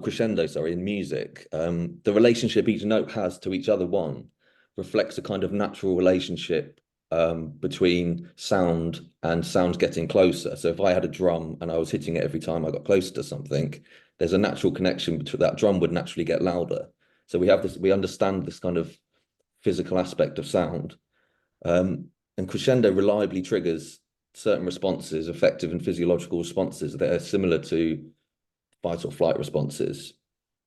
crescendo, in music, the relationship each note has to each other one reflects a kind of natural relationship between sound and sounds getting closer. So if I had a drum and I was hitting it every time I got closer to something, there's a natural connection between that drum would naturally get louder. So we understand this kind of physical aspect of sound. And crescendo reliably triggers certain responses, effective and physiological responses that are similar to fight or flight responses.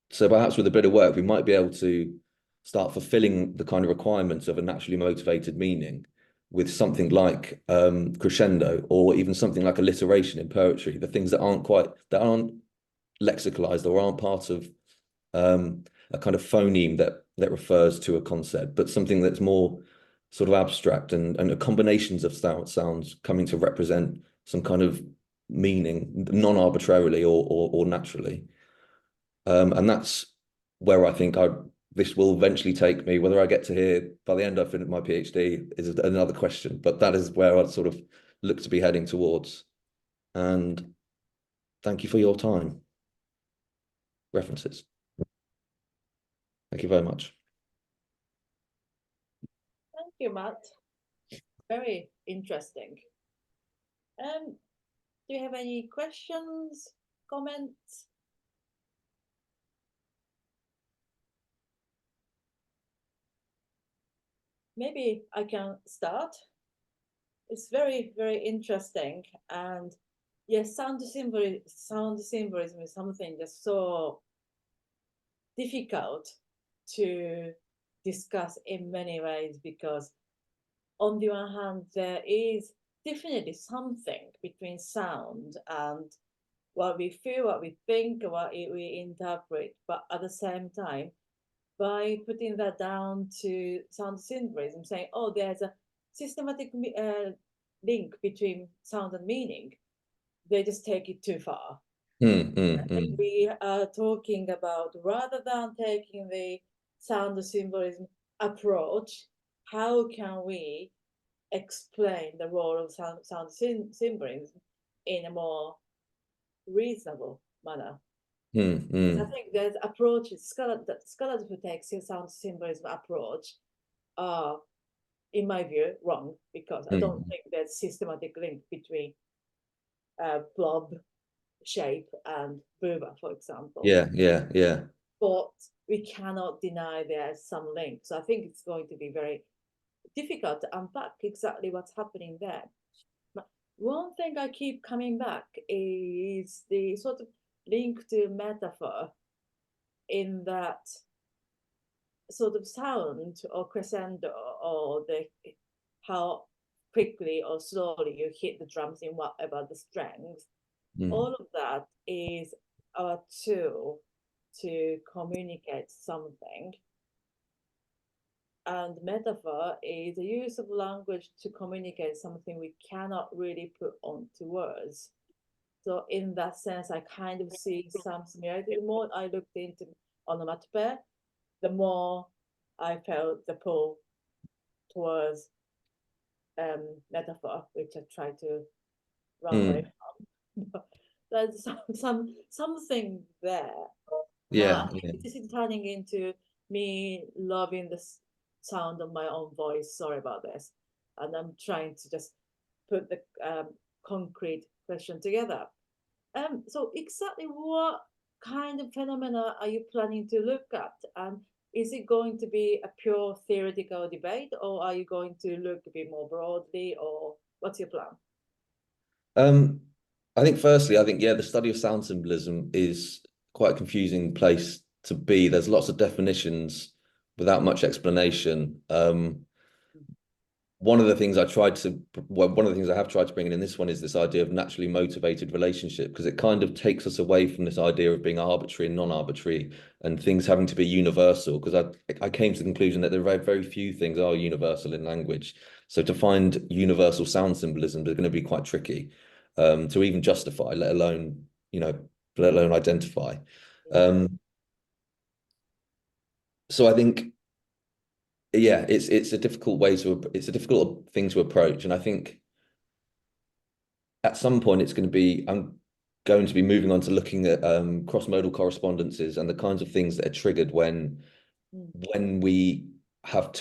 So perhaps with a bit of work, we might be able to start fulfilling the kind of requirements of a naturally motivated meaning with something like crescendo, or even something like alliteration in poetry, the things that aren't lexicalized or aren't part of a kind of phoneme that refers to a concept, but something that's more sort of abstract and combinations of sounds coming to represent some kind of meaning, non-arbitrarily or naturally. And that's where I think this will eventually take me. Whether I get to here by the end I finish my PhD is another question, but that is where I'd sort of look to be heading towards. And thank you for your time. References. Thank you very much. Thank you, Matt. Very interesting. Do you have any questions, comments? Maybe I can start. It's very, very interesting. And yes, sound symbolism is something that's so difficult to discuss in many ways, because on the one hand, there is definitely something between sound and what we feel, what we think, what we interpret, but at the same time, by putting that down to sound symbolism, saying, oh, there's a systematic link between sound and meaning, they just take it too far. We are talking about, rather than taking the sound symbolism approach, how can we explain the role of sound symbolism in a more reasonable manner? I think there's approaches, scholars who take sound symbolism approach are, in my view, wrong, because I don't think there's systematic link between blob shape and booba, for example. Yeah. But we cannot deny there's some link. So I think it's going to be very difficult to unpack exactly what's happening there. But one thing I keep coming back is the sort of link to metaphor, in that sort of sound or crescendo, or how quickly or slowly you hit the drums in whatever the strength. All of that is our tool to communicate something. And metaphor is the use of language to communicate something we cannot really put onto words. So in that sense, I kind of see some similarity. The more I looked into onomatopoeia, the more I felt the pull towards metaphor, which I try to run away from. But there's something there. Yeah, Now, yeah. it is turning into me loving the sound of my own voice. Sorry about this. And I'm trying to just put the concrete question together. So exactly what kind of phenomena are you planning to look at? And is it going to be a pure theoretical debate, or are you going to look a bit more broadly, or what's your plan? I think firstly, I think, yeah, the study of sound symbolism is quite a confusing place to be. There's lots of definitions without much explanation. One of the things I have tried to bring in this one is this idea of naturally motivated relationship, because it kind of takes us away from this idea of being arbitrary and non-arbitrary and things having to be universal, because I came to the conclusion that there are very, very few things are universal in language. So to find universal sound symbolism is going to be quite tricky to even justify, let alone identify. So I think, yeah, it's a difficult thing to approach, and I think at some point I'm going to be moving on to looking at cross-modal correspondences and the kinds of things that are triggered when we have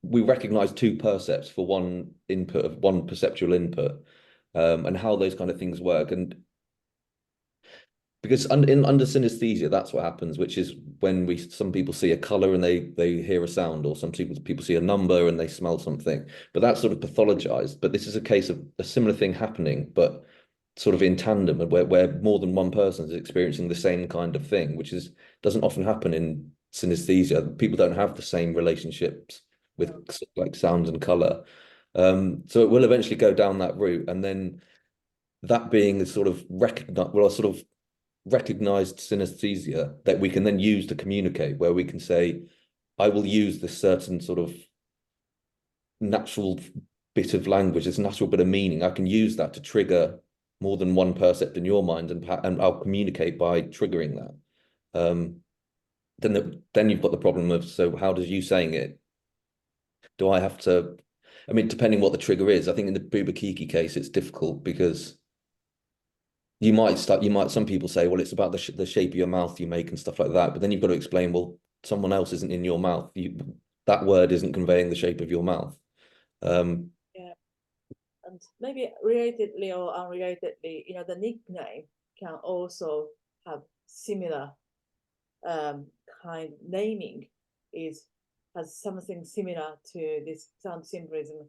we recognize two percepts for one input of one perceptual input, and how those kind of things work. And because under synesthesia, that's what happens, which is when some people see a color and they hear a sound, or some people see a number and they smell something, but that's sort of pathologized. But this is a case of a similar thing happening, but sort of in tandem, and where more than one person is experiencing the same kind of thing, which doesn't often happen in synesthesia. People don't have the same relationships with like sound and color. So it will eventually go down that route, and then that being a sort of recognized synesthesia that we can then use to communicate, where we can say, I will use this certain sort of natural bit of language, this natural bit of meaning. I can use that to trigger more than one percept in your mind, and I'll communicate by triggering that. Then you've got the problem of, so how does you saying it? Do I have to? I mean, depending what the trigger is. I think in the Bubakiki case, it's difficult because some people say, well, it's about the shape of your mouth you make and stuff like that. But then you've got to explain, well, someone else isn't in your mouth. That word isn't conveying the shape of your mouth. Yeah. And maybe relatedly or unrelatedly, the nickname can also have similar kind of naming, has something similar to this sound symbolism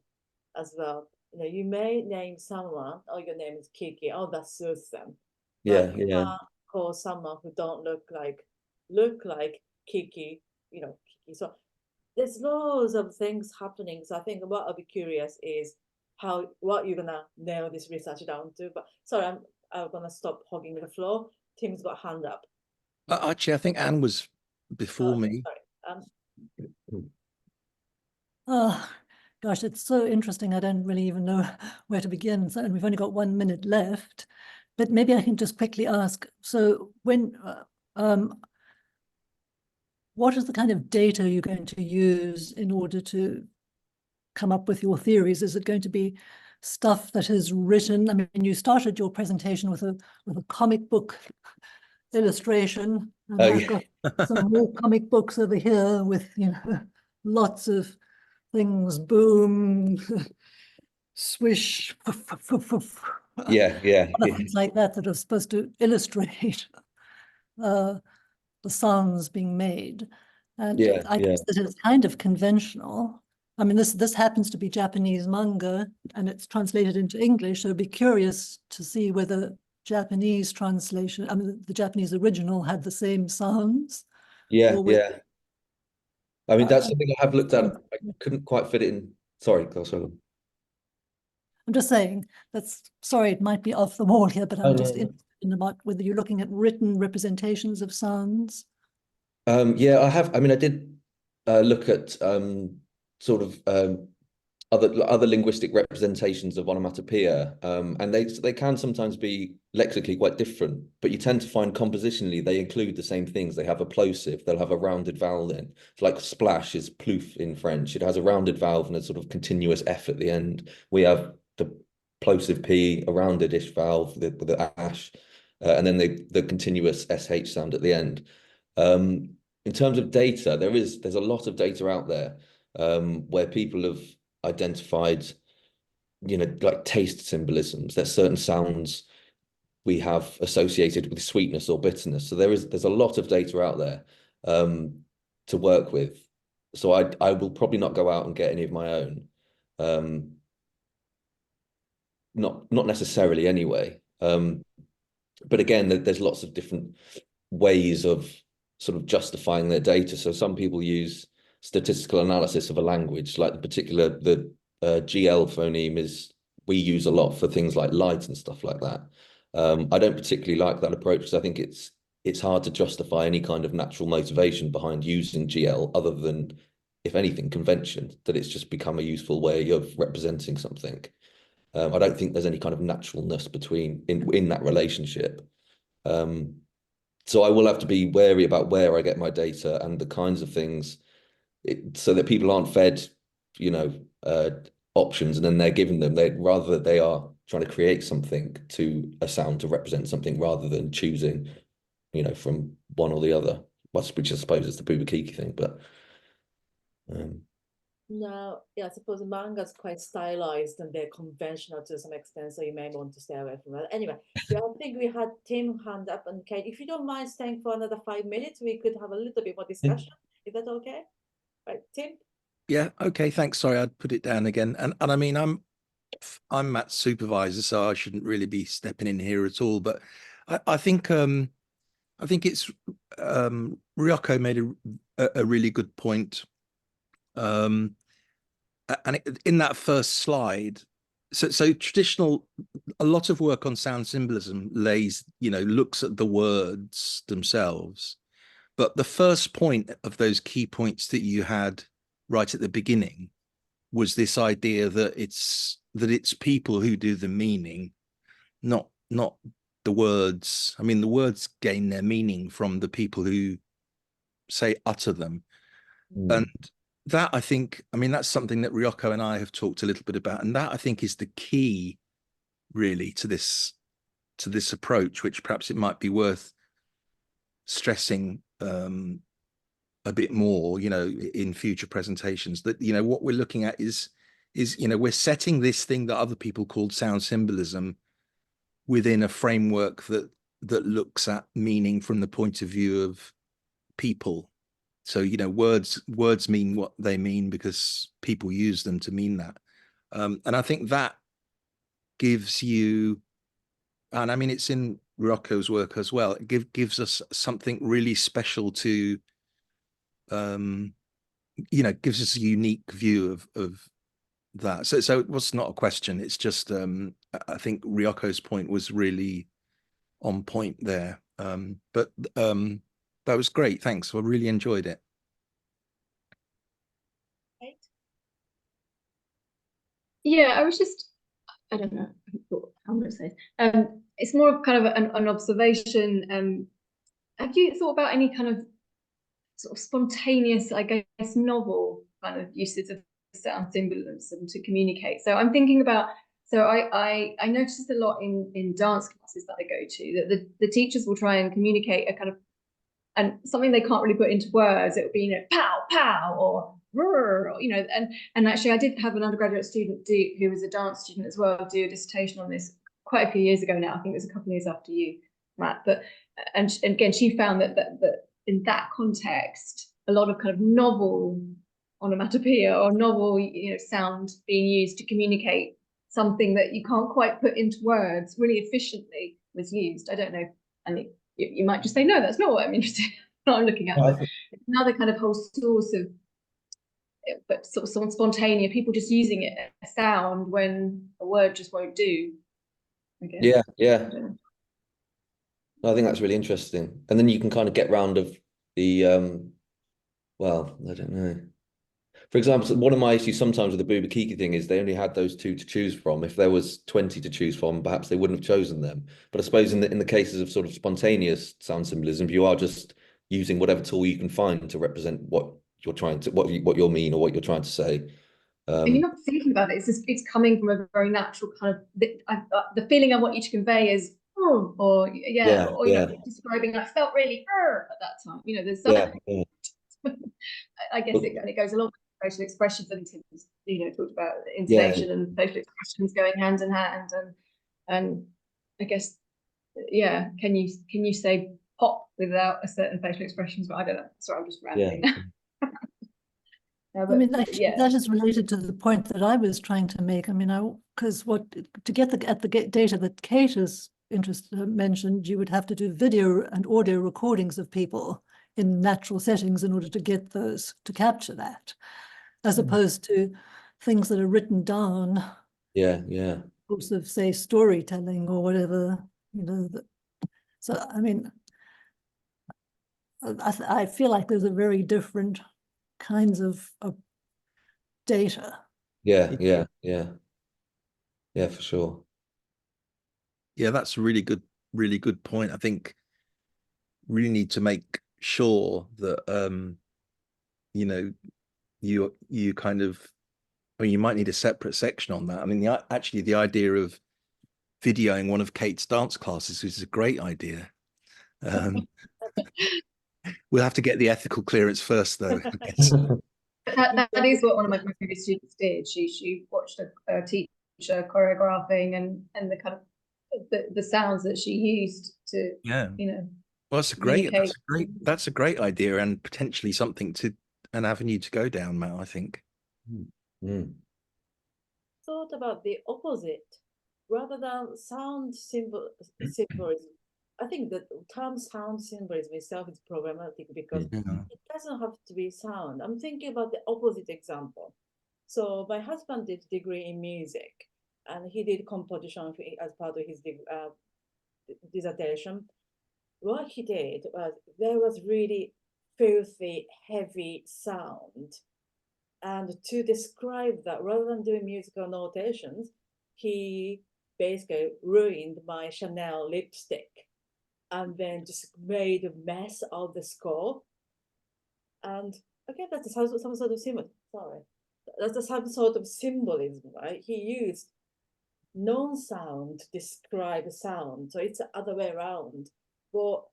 as well. You may name someone, oh, your name is Kiki, oh, that suits them. Yeah, but you yeah. can't call someone who don't look like Kiki, Kiki. So there's loads of things happening. So I think what I'll be curious is what you're gonna nail this research down to. But sorry, I'm gonna stop hogging the floor. Tim's got a hand up. Actually, I think Anne was before me. Sorry. Oh, gosh, it's so interesting. I don't really even know where to begin. And we've only got 1 minute left, but maybe I can just quickly ask. So what is the kind of data you're going to use in order to come up with your theories? Is it going to be stuff that is written? I mean, you started your presentation with a comic book illustration, and I've got some more comic books over here with lots of things, boom, swish, yeah, things like that are supposed to illustrate the sounds being made. And I guess that it's kind of conventional. I mean, this happens to be Japanese manga, and it's translated into English. So I'd be curious to see whether Japanese translation, I mean, the Japanese original had the same sounds. Yeah. I mean, that's something I have looked at. I couldn't quite fit it in. Sorry, go on. I'm just saying sorry, it might be off the wall here, but I'm interested about whether you're looking at written representations of sounds. Yeah, I have. I mean, I did look at other linguistic representations of onomatopoeia, and they can sometimes be lexically quite different, but you tend to find compositionally they include the same things. They have a plosive, they'll have a rounded vowel in. So like splash is plouf in French. It has a rounded vowel and a sort of continuous F at the end. We have the plosive P, a rounded-ish vowel with the ash, and then the continuous SH sound at the end. In terms of data, there's a lot of data out there where people have identified, like taste symbolisms. There's certain sounds we have associated with sweetness or bitterness. So there's a lot of data out there to work with. So I will probably not go out and get any of my own. Not necessarily anyway. But again, there's lots of different ways of sort of justifying their data. So some people use statistical analysis of a language, like the GL phoneme we use a lot for things like light and stuff like that. I don't particularly like that approach because I think it's hard to justify any kind of natural motivation behind using GL other than, if anything, convention, that it's just become a useful way of representing something. I don't think there's any kind of naturalness in that relationship. So I will have to be wary about where I get my data and the kinds of things, so that people aren't fed, options and then they're given them. They are trying to create something to a sound to represent something rather than choosing, from one or the other. Which I suppose is the Bubakiki thing, but. No, yeah, I suppose manga's quite stylized and they're conventional to some extent, so you may want to stay away from that. Anyway, I think we had Tim hand up, and Kate, if you don't mind staying for another 5 minutes, we could have a little bit more discussion. Is that okay? Right, Tim? Yeah, okay, thanks. Sorry, I'd put it down again. And I mean, I'm Matt's supervisor, so I shouldn't really be stepping in here at all. But I think it's Ryoko made a really good point. And in that first slide, so traditional, a lot of work on sound symbolism looks at the words themselves. But the first point of those key points that you had right at the beginning was this idea that it's people who do the meaning, not the words. I mean, the words gain their meaning from the people who utter them. And that, I think, that's something that Ryoko and I have talked a little bit about, and that I think is the key really to this approach, which perhaps it might be worth stressing a bit more, in future presentations, that what we're looking at is we're setting this thing that other people called sound symbolism within a framework that looks at meaning from the point of view of people. So, words mean what they mean because people use them to mean that. And I think that gives you, and it's in Rocco's work as well, it gives us something really special to, gives us a unique view of that. So it was not a question. It's just, I think Ryoko's point was really on point there. But that was great. Thanks. I really enjoyed it. Yeah, I don't know how I'm going to say. It's more of kind of an observation. Have you thought about any kind of sort of spontaneous, I guess, novel kind of uses of sound symbolism to communicate? So I'm thinking about, I noticed a lot in dance classes that I go to, that the teachers will try and communicate a kind of, and something they can't really put into words. It would be, pow, pow, or and actually I did have an undergraduate student who was a dance student as well do a dissertation on this quite a few years ago now. I think it was a couple of years after you, Matt. But and again, she found that in that context, a lot of kind of novel onomatopoeia or novel sound being used to communicate something that you can't quite put into words really efficiently was used. I don't know, and you might just say, no, that's not what I'm interested in. What I'm looking at. It's another kind of whole source of, but sort of spontaneous, people just using it as a sound when a word just won't do. Yeah. I think that's really interesting. And then you can kind of get round of the well, I don't know. For example, one of my issues sometimes with the Bubakiki thing is they only had those 2 to choose from. If there was 20 to choose from, perhaps they wouldn't have chosen them. But I suppose in the cases of sort of spontaneous sound symbolism, you are just using whatever tool you can find to represent what you're trying to what you mean or what you're trying to say. And you're not thinking about it. It's coming from a very natural kind of the feeling I want you to convey is or Yeah, or yeah. describing I felt really at that time. You know, there's Yeah, I guess it goes along with facial expressions, and you know, talked about intonation yeah. and facial expressions going hand in hand, and I guess can you say pop without a certain facial expressions? But I don't know. Sorry, I'm just rambling. Yeah. I mean, actually, that is related to the point that I was trying to make. I mean, because to get the data that Kate has mentioned, you would have to do video and audio recordings of people in natural settings in order to get those, to capture that, as opposed to things that are written down. Yeah. Course of, say, storytelling or whatever, you know. So, I mean, I feel like there's a very different kinds of data. Yeah, for sure. Yeah, that's a really good point. I think really need to make sure that you know, you kind of, I mean, you might need a separate section on that. I mean, actually the idea of videoing one of Kate's dance classes is a great idea. We'll have to get the ethical clearance first, though. I guess. That is what one of my previous students did. She watched a teacher choreographing and the kind of the sounds that she used to you know. Well, that's a great idea, and potentially an avenue to go down, Matt, I think. Thought about the opposite, rather than sound symbolism. I think the term sound symbolism itself is problematic because it doesn't have to be sound. I'm thinking about the opposite example. So my husband did degree in music, and he did composition as part of his dissertation. What he did was there was really filthy, heavy sound. And to describe that, rather than doing musical notations, he basically ruined my Chanel lipstick and then just made a mess of the score. And okay, that's some sort of symbol. Sorry, that's some sort of symbolism, right? He used non-sound to describe sound, so it's the other way around. But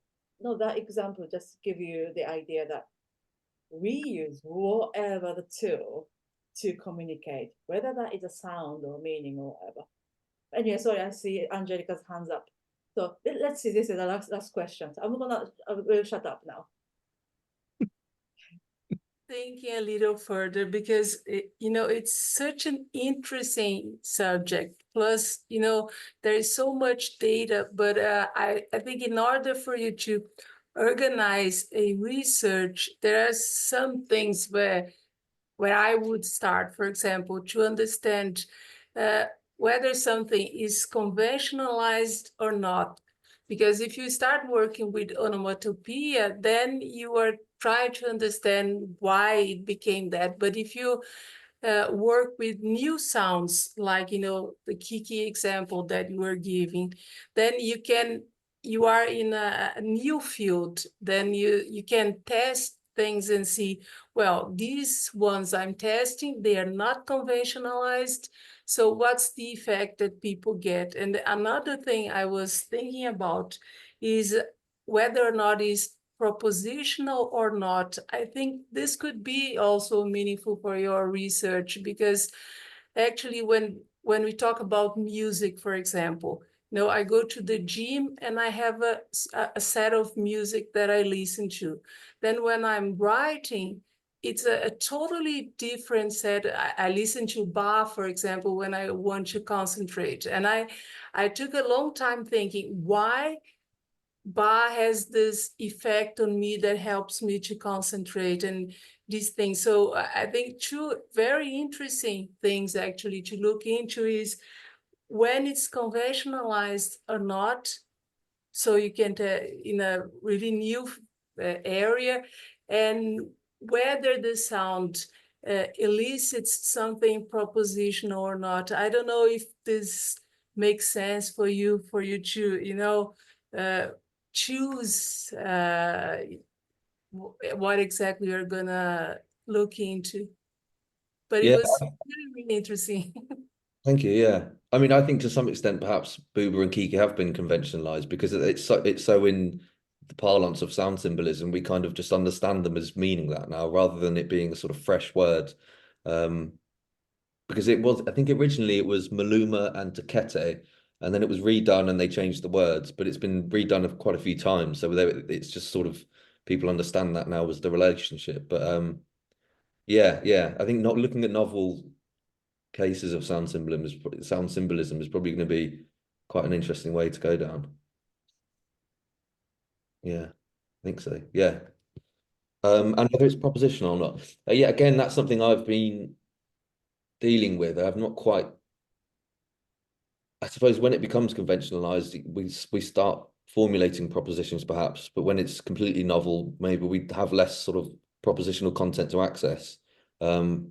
no, that example just give you the idea that we use whatever the tool to communicate, whether that is a sound or meaning or whatever. Anyway, sorry, I see Angelica's hands up. So let's see, this is the last question. I will shut up now. Thinking a little further because you know, it's such an interesting subject. Plus, you know, there is so much data, but I think in order for you to organize a research, there are some things where I would start, for example, to understand whether something is conventionalized or not. Because if you start working with onomatopoeia, then you are trying to understand why it became that. But if you work with new sounds, like, you know, the Kiki example that you were giving, then you are in a new field. Then you can test things and see, well, these ones I'm testing, they are not conventionalized. So what's the effect that people get? And another thing I was thinking about is whether or not it's propositional or not. I think this could be also meaningful for your research, because actually when we talk about music, for example, you know, I go to the gym and I have a set of music that I listen to. Then when I'm writing, it's a totally different set. I listen to Bach, for example, when I want to concentrate. And I took a long time thinking why Bach has this effect on me that helps me to concentrate and these things. So I think two very interesting things actually to look into is when it's conventionalized or not. So you can, in a really new area, and whether the sound elicits something propositional or not. I don't know if this makes sense for you to, choose what exactly you're gonna look into. But it Yeah. was really, really interesting. Thank you. Yeah, I mean, I think to some extent, perhaps Buber and Kiki have been conventionalized because it's so in the parlance of sound symbolism, we kind of just understand them as meaning that now, rather than it being a sort of fresh word. Because I think originally it was Maluma and Tekete, and then it was redone and they changed the words, but it's been redone quite a few times, so it's just sort of people understand that now as the relationship. But yeah, I think not looking at novel cases of sound symbolism is probably going to be quite an interesting way to go down. Yeah, I think so. Yeah. And whether it's propositional or not. Yeah, again, that's something I've been dealing with. I've not quite, I suppose when it becomes conventionalized, we start formulating propositions perhaps, but when it's completely novel, maybe we have less sort of propositional content to access. Hello,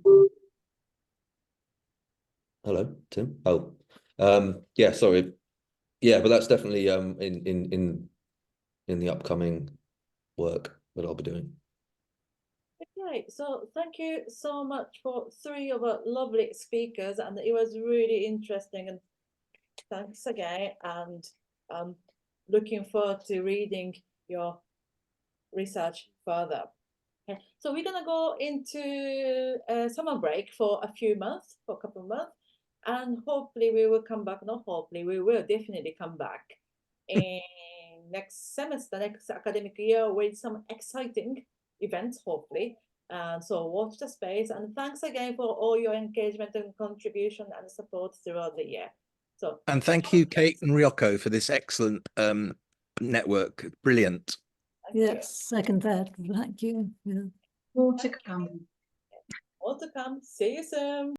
Tim. Oh, yeah, sorry. Yeah, but that's definitely in the upcoming work that I'll be doing. Okay, so thank you so much for 3 of our lovely speakers, and it was really interesting, and thanks again, and looking forward to reading your research further. Okay, so we're gonna go into a summer break for a couple of months, and hopefully we will come back. Not hopefully, we will definitely come back in next semester, next academic year, with some exciting events, hopefully. So watch the space, and thanks again for all your engagement and contribution and support throughout the year. So, And thank you, Kate and Ryoko, for this excellent network. Brilliant. thank you. Yes, second that. Thank you. Yeah. More to come. More to come. See you soon.